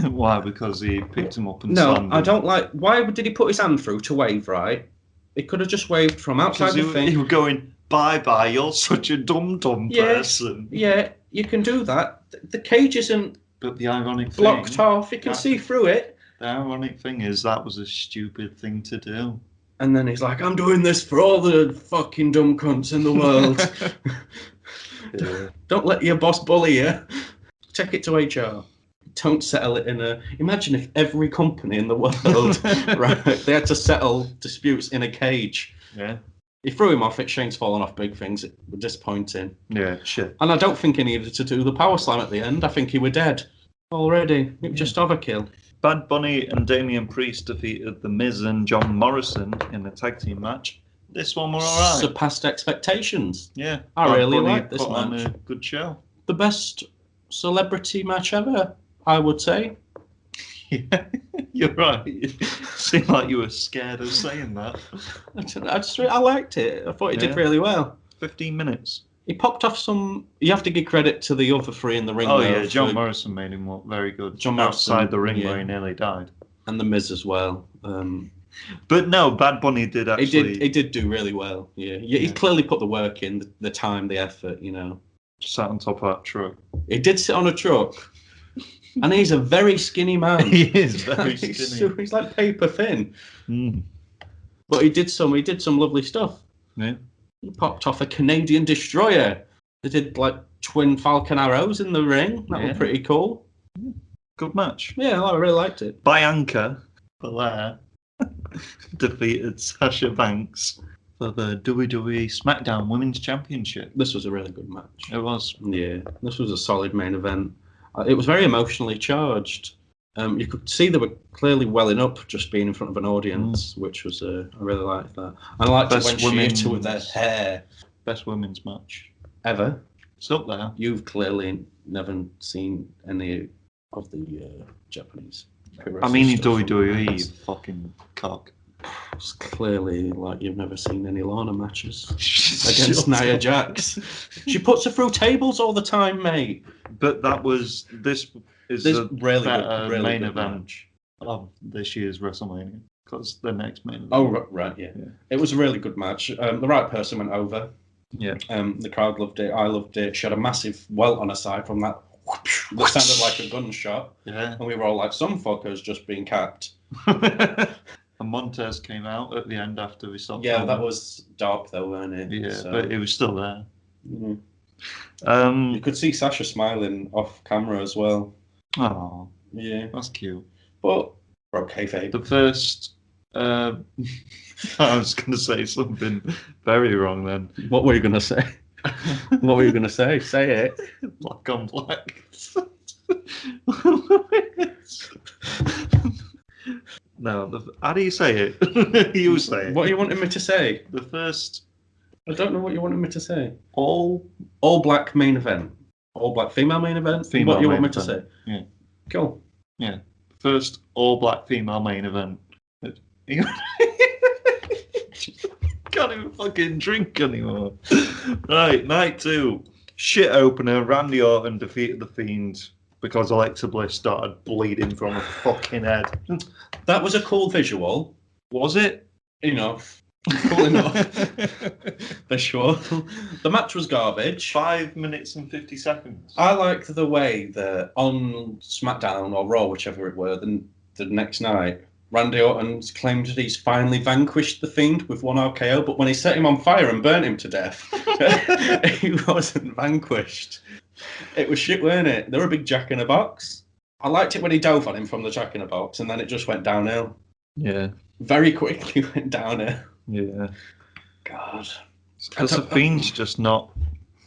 Why? Because he picked him up and No, slammed him. I don't like. Why did he put his hand through to wave? Right? He could have just waved from outside the thing. He was going, bye, you're such a dumb person. Yeah, you can do that. The cage isn't But the ironic blocked thing, off. You can see through it. The ironic thing is that was a stupid thing to do. And then he's like, I'm doing this for all the fucking dumb cunts in the world. Yeah. Don't let your boss bully you. Take it to HR. Don't settle it in a... Imagine if every company in the world, right, they had to settle disputes in a cage. Yeah. He threw him off it. Shane's fallen off big things. It was disappointing. Yeah, shit. And I don't think he needed to do the power slam at the end. I think he were dead already. It was just overkill. Bad Bunny and Damian Priest defeated The Miz and John Morrison in a tag team match. This one were alright. Surpassed expectations. Yeah. I really like this put on match. a good show. The best celebrity match ever, I would say. Yeah, you're right. You seemed like you were scared of saying that. I liked it. I thought he did really well. 15 minutes. He popped off some... You have to give credit to the other three in the ring. Oh, yeah, John Morrison made him look very good. John Morrison, outside the ring where he nearly died. And The Miz as well. But no, Bad Bunny did actually... He did do really well, yeah. He clearly put the work in, the time, the effort, you know. Sat on top of that truck. He did sit on a truck. And he's a very skinny man. He is very skinny. He's like paper thin. Mm. But he did some lovely stuff. Yeah. He popped off a Canadian destroyer. They did like twin Falcon arrows in the ring. That was pretty cool. Good match. Yeah, I really liked it. Bianca Belair defeated Sasha Banks for the WWE SmackDown Women's Championship. This was a really good match. It was. Yeah, this was a solid main event. It was very emotionally charged. You could see they were clearly welling up just being in front of an audience, which was I really liked that. And I liked it when she hit her with their hair. Best women's match Ever. It's up there. You've clearly never seen any of the Japanese. I mean, in WWE, you fucking cock. It's clearly like you've never seen any Lana matches against Nia Jax. She puts her through tables all the time, mate. But this is a really better good main event match of this year's WrestleMania because the next main event. Oh, right, yeah. It was a really good match. The right person went over. Yeah. The crowd loved it. I loved it. She had a massive welt on her side from that. That sounded like a gunshot. Yeah. And we were all like, some fuckers just being capped. And Montez came out at the end after we saw. Yeah, that was dark though, weren't it? Yeah, but it was still there. Mm-hmm. You could see Sasha smiling off camera as well. Oh, yeah, that's cute. But broke kayfabe. The first, I was going to say something very wrong then. What were you going to say? What were you going to say? Say it. Black on black. No, how do you say it? You say it. What are you wanting me to say? The first... I don't know what you wanted me to say. All black main event. All black female main event? Female what do you want me event. to say? Yeah. Cool. Yeah. First all black female main event. Can't even fucking drink anymore. Right, night 2. Shit opener. Randy Orton defeated The Fiend because Alexa Bliss started bleeding from her fucking head. That was a cool visual. Was it? Enough. Cool enough. For sure. The match was garbage. 5 minutes and 50 seconds. I liked the way that on SmackDown or Raw, whichever it were, the next night, Randy Orton claimed that he's finally vanquished The Fiend with one RKO, but when he set him on fire and burnt him to death, he wasn't vanquished. It was shit, weren't it? They were a big jack in a box. I liked it when he dove on him from the jack in a box, and then it just went downhill. Yeah. Very quickly went downhill. Yeah. God. Because The Fiend's just not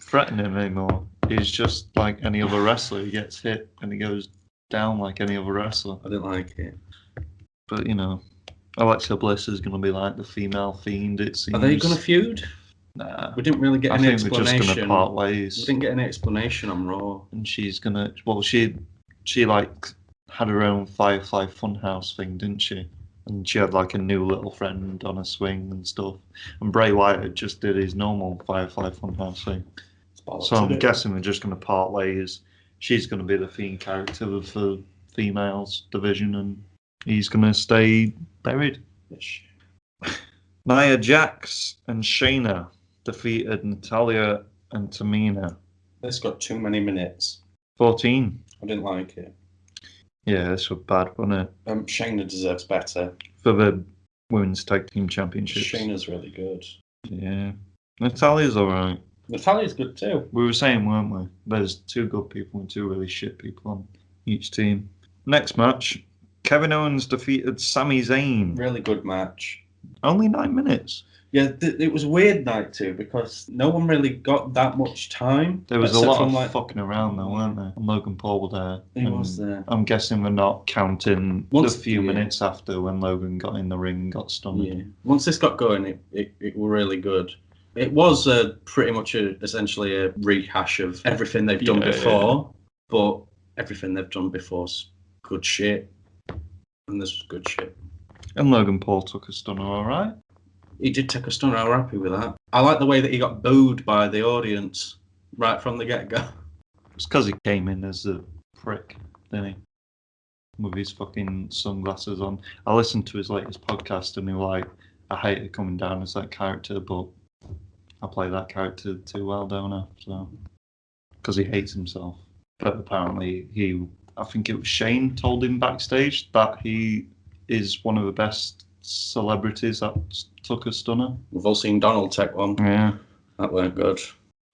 threatening anymore. He's just like any other wrestler. He gets hit and he goes down like any other wrestler. I didn't like it. But, you know, Alexa Bliss is going to be like the female Fiend, it seems. Are they going to feud? Nah. We didn't really get any explanation. I think we're just going to part ways. We didn't get any explanation on Raw. And she's going to... Well, she like had her own Firefly Funhouse thing, didn't she? And she had like a new little friend on a swing and stuff. And Bray Wyatt just did his normal Firefly Funhouse thing. So I'm guessing we're just going to part ways. She's going to be the Fiend character for females division, and he's going to stay buried. Nia Jax and Shayna defeated Natalya and Tamina. This got too many minutes. 14. I didn't like it. Yeah, this was bad, wasn't it? Shayna deserves better. For the Women's Tag Team Championships. Shayna's really good. Yeah. Natalya's alright. Natalya's good too. We were saying, weren't we? There's 2 good people and 2 really shit people on each team. Next match, Kevin Owens defeated Sami Zayn. Really good match. Only 9 minutes. Yeah, it was a weird night too because no one really got that much time. There was a lot of fucking around though, weren't there? And Logan Paul was there. He was there. I'm guessing we're not counting the few minutes after when Logan got in the ring and got stunned. Yeah. Once this got going, it was really good. It was pretty much essentially a rehash of everything they've done before, but everything they've done before's good shit, and this was good shit. And Logan Paul took a stunner, all right. He did take a stunner. I was happy with that. I like the way that he got booed by the audience right from the get-go. It's because he came in as a prick, didn't he? With his fucking sunglasses on. I listened to his latest podcast and he was like, I hated coming down as that character, but I play that character too well, don't I? So, because he hates himself. But apparently I think it was Shane told him backstage that he is one of the best celebrities that took a stunner. We've all seen Donald take one. Yeah. That weren't good.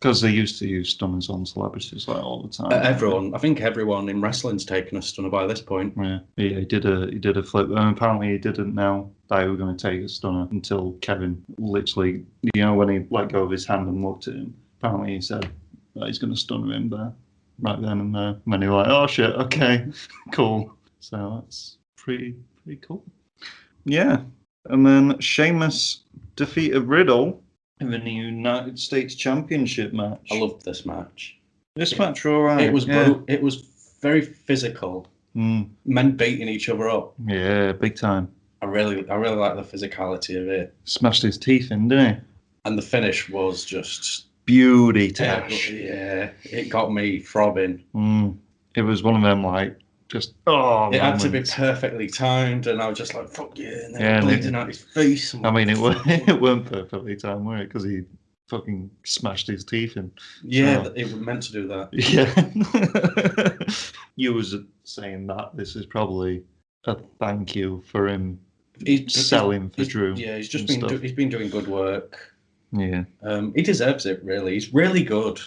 Because they used to use stunners on celebrities like all the time. I think everyone in wrestling's taken a stunner by this point. Yeah, he did a flip, and apparently he didn't know that he was going to take a stunner until Kevin literally, when he let go of his hand and looked at him. Apparently he said that he's going to stun him there, right then and there. And then he was like, oh shit, okay, cool. So that's pretty cool. Yeah, and then Sheamus defeated Riddle in the United States Championship match. I loved this match. This match, all right. It was it was very physical. Men beating each other up. Yeah, big time. I really like the physicality of it. Smashed his teeth in, didn't he? And the finish was just beauty, Tash. Yeah, it got me throbbing. It was one of them it had to be perfectly timed, and I was just like, "Fuck yeah!" And then bleeding out his face. I mean, it weren't perfectly timed, were it? Because he fucking smashed his teeth in. Yeah, it was meant to do that. Yeah. You was saying that this is probably a thank you for him selling for Drew. Yeah, he's been doing good work. Yeah. He deserves it. Really, he's really good.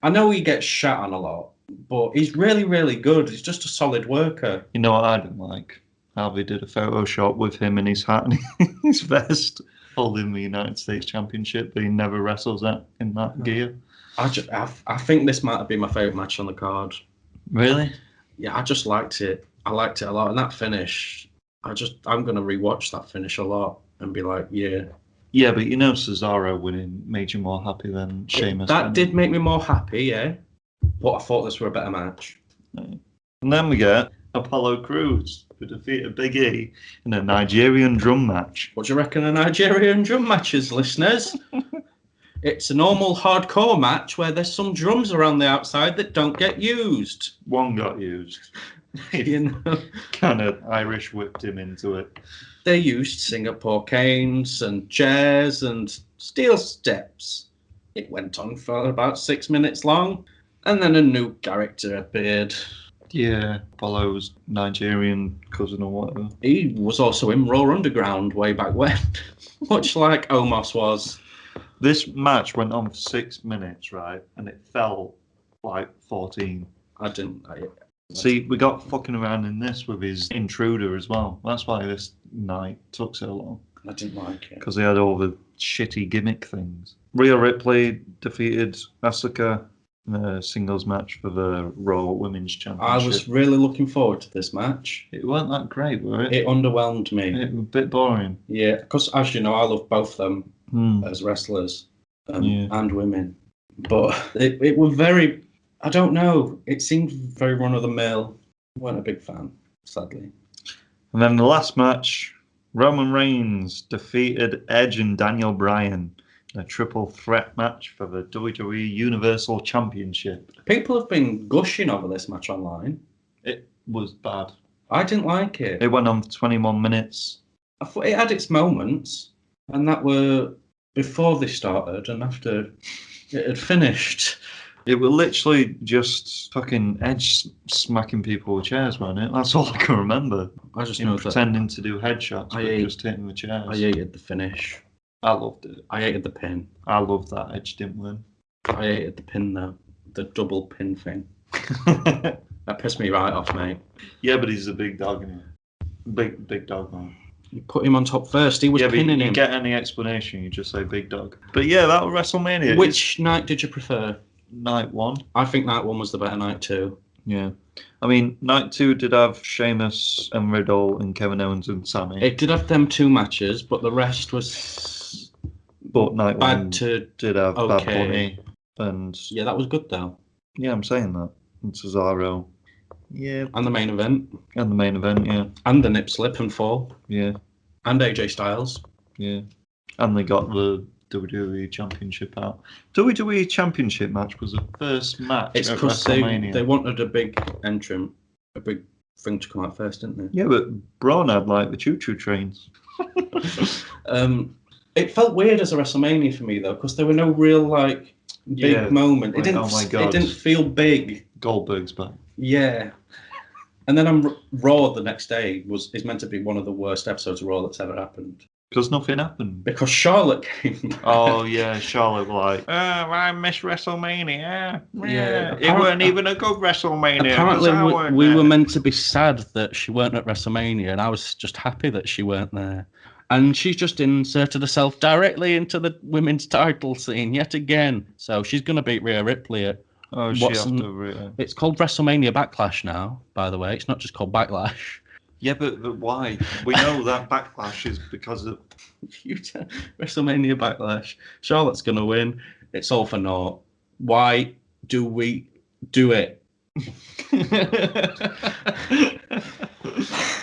I know he gets shat on a lot, but he's really, really good. He's just a solid worker. You know what I didn't like? How they did a Photoshop with him in his hat and his vest holding the United States Championship, but he never wrestles in that gear. I think this might have been my favourite match on the card. Really? Yeah, I just liked it. I liked it a lot. And that finish, I'm going to rewatch that finish a lot and be like, yeah. Yeah, but Cesaro winning made you more happy than Sheamus. That did make me more happy, yeah. But I thought this were a better match. And then we get Apollo Crews, who defeated Big E in a Nigerian drum match. What do you reckon of Nigerian drum matches, listeners? It's a normal hardcore match where there's some drums around the outside that don't get used. One got used. Kind of Irish whipped him into it. They used Singapore canes and chairs and steel steps. It went on for about 6 minutes long, and then a new character appeared. Yeah, Apollo's Nigerian cousin or whatever. He was also in Raw Underground way back when, much like Omos was. This match went on for 6 minutes, right? And it felt like 14. See, we got fucking around in this with his intruder as well. That's why this night took so long. I didn't like it. Because they had all the shitty gimmick things. Rhea Ripley defeated Asuka in a singles match for the Raw Women's Championship. I was really looking forward to this match. It weren't that great, were it? It underwhelmed me. It was a bit boring. Yeah, because as you know, I love both them as wrestlers and women. But it was very... I don't know. It seemed very run-of-the-mill. Weren't a big fan, sadly. And then the last match, Roman Reigns defeated Edge and Daniel Bryan in a triple threat match for the WWE Universal Championship. People have been gushing over this match online. was bad. I didn't like it. It went on for 21 minutes. I thought it had its moments, and that were before they started and after it had finished. It was literally just fucking Edge smacking people with chairs, wasn't it? That's all I can remember. I just Him know pretending to do headshots, but hate- just hitting with chairs. I hated the finish. I loved it. I hated the pin. I loved that Edge didn't win. I hated the pin though. The double pin thing. That pissed me right off, mate. Yeah, but he's a big dog, isn't he? Big dog, man. You put him on top first. He was pinning but you him. Get any explanation, you just say big dog. But yeah, that was WrestleMania. Which night did you prefer? Night 1. I think night 1 was the better night 2. Yeah. I mean, night 2 did have Sheamus and Riddle and Kevin Owens and Sammy. It did have them 2 matches, but the rest was But night 1 did have Bad okay. Bunny and... Yeah, that was good though. Yeah, I'm saying that. And Cesaro. Yeah. And the main event. And the main event, yeah. And the nip slip and fall. Yeah. And AJ Styles. Yeah. And they got the WWE Championship out. WWE Championship match was the first match It's at because WrestleMania. they wanted a big entrant, a big thing to come out first, didn't they? Yeah, but Braun had like the choo-choo trains. It felt weird as a WrestleMania for me though, because there were no real like big moment. Like, oh my God. It didn't feel big. Goldberg's back. Yeah. And then Raw the next day is meant to be one of the worst episodes of Raw that's ever happened. Because nothing happened. Because Charlotte came back. Oh, yeah, Charlotte was like, I missed WrestleMania. Yeah. It weren't even a good WrestleMania. Apparently, we were meant to be sad that she weren't at WrestleMania, and I was just happy that she weren't there. And she's just inserted herself directly into the women's title scene yet again. So she's going to beat Rhea Ripley at... Oh, she after It's called WrestleMania Backlash now, by the way. It's not just called Backlash. Yeah, but why? We know that Backlash is because of... WrestleMania Backlash. Charlotte's going to win. It's all for naught. Why do we do it?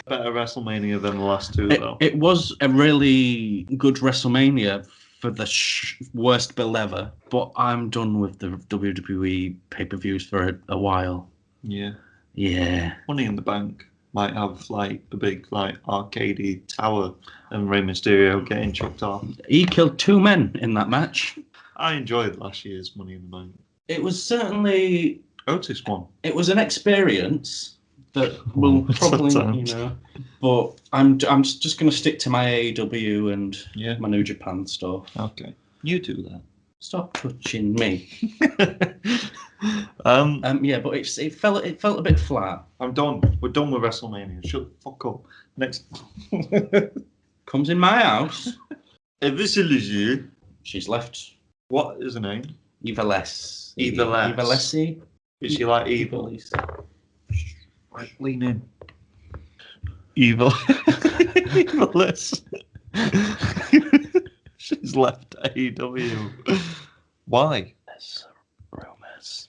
Better WrestleMania than the last 2, though. It was a really good WrestleMania for the worst build ever, but I'm done with the WWE pay-per-views for a while. Yeah. Yeah. Money in the Bank might have like a big like arcadey tower and Rey Mysterio getting chucked off. He killed 2 men in that match. I enjoyed last year's Money in the Bank. It was certainly... Otis won. It was an experience that will probably, but I'm just going to stick to my AEW and my New Japan stuff. Okay. You do that. Stop touching me. Yeah, but it felt a bit flat. I'm done. We're done with WrestleMania. Shut the fuck up. Next. Comes in my house. This is Elise. She's left. What is her name? Eviless. Eviless. Is she like evil? Evilise. Right, lean in. Evil. Eviless. She's left AEW. Why? There's rumours.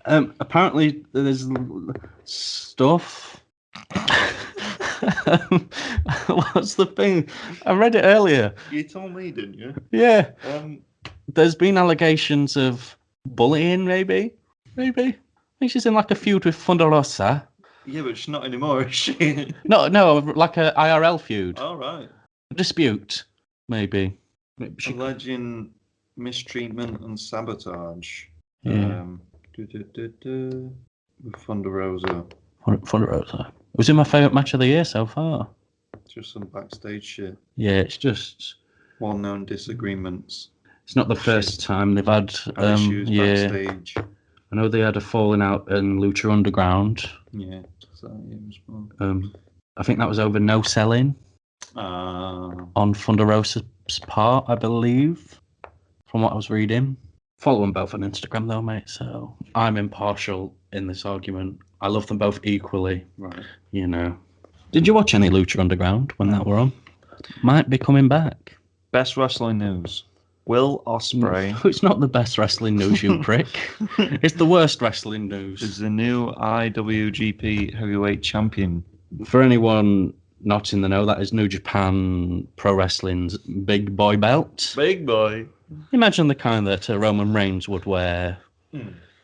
Apparently, there's stuff. What's the thing? I read it earlier. You told me, didn't you? Yeah. There's been allegations of bullying, maybe. I think she's in like a feud with Thunder Rosa. Yeah, but she's not anymore, is she? No, like a IRL feud. All right. A dispute, maybe. Alleging mistreatment and sabotage. Yeah. With Thunder Rosa. Thunder Rosa. It was in my favourite match of the year so far. Just some backstage shit. Yeah, it's just... Well-known disagreements. It's not the first time they've had... issues backstage. I know they had a falling out in Lucha Underground. Yeah. Well. I think that was over no selling on Thunder Rosa's part, I believe, from what I was reading. Follow them both on Instagram, though, mate. So I'm impartial in this argument. I love them both equally. Right. You know. Did you watch any Lucha Underground when that were on? Might be coming back. Best wrestling news. Will Ospreay. It's not the best wrestling news, you prick. It's the worst wrestling news. Is the new IWGP Heavyweight Champion. For anyone not in the know, that is New Japan Pro Wrestling's big boy belt. Big boy. Imagine the kind that Roman Reigns would wear.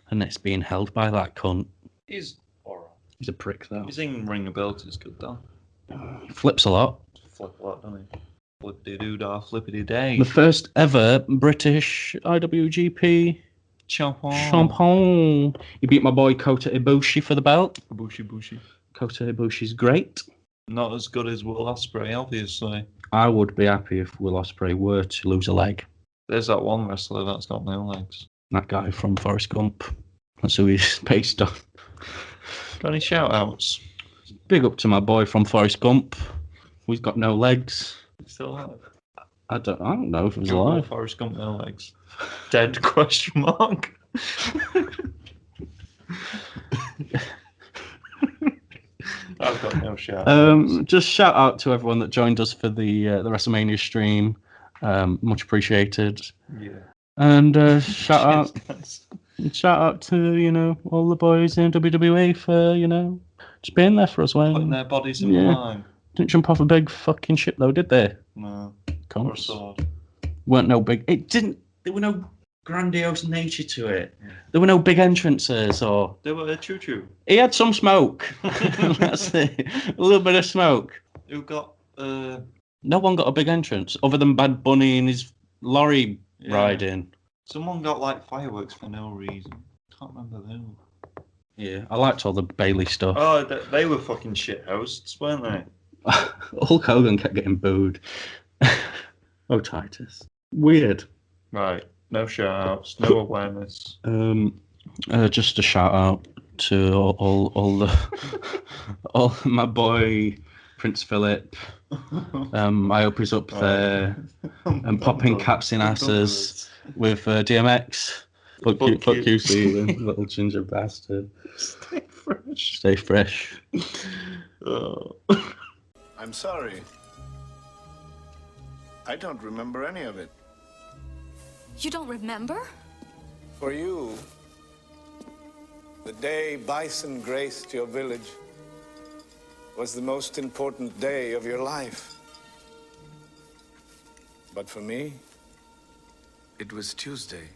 and it's being held by that cunt. He's alright. He's a prick, though. His in-ring ability is good, though. He flips a lot. Flip a lot, doesn't he? Flippity-doo-dah, flippity-day. The first ever British IWGP champion. He beat my boy Kota Ibushi for the belt. Ibushi. Kota Ibushi's great. Not as good as Will Ospreay, obviously. I would be happy if Will Ospreay were to lose a leg. There's that one wrestler that's got no legs. That guy from Forrest Gump. That's who he's based on. Got any shout-outs? Big up to my boy from Forrest Gump. Who's got no legs. Still alive? I don't know if he was alive. Forrest Gump, no legs. Dead, question mark. I've got no shout. Just shout out to everyone that joined us for the WrestleMania stream. Much appreciated. Yeah. And shout out to all the boys in WWE for just being there for us when Putting their bodies in the line. Didn't jump off a big fucking ship though, did they? No. Cunts. Or a sword. Weren't no big. It didn't. There were no grandiose nature to it. Yeah. There were no big entrances or. There were a choo-choo. He had some smoke. That's it. A little bit of smoke. Who got? No one got a big entrance other than Bad Bunny and his lorry riding. Someone got like fireworks for no reason. Can't remember who. Yeah, I liked all the Bailey stuff. Oh, they were fucking shit hosts, weren't they? Hulk Hogan kept getting booed. Oh, Titus. Weird. Right. No shout-outs, no awareness. Just a shout-out to all my boy, Prince Philip. I hope he's up there and popping caps in asses with DMX. Fuck you, Steven, little ginger bastard. Stay fresh. Oh. I'm sorry. I don't remember any of it. You don't remember? For you, the day bison graced your village was the most important day of your life. But for me, it was Tuesday.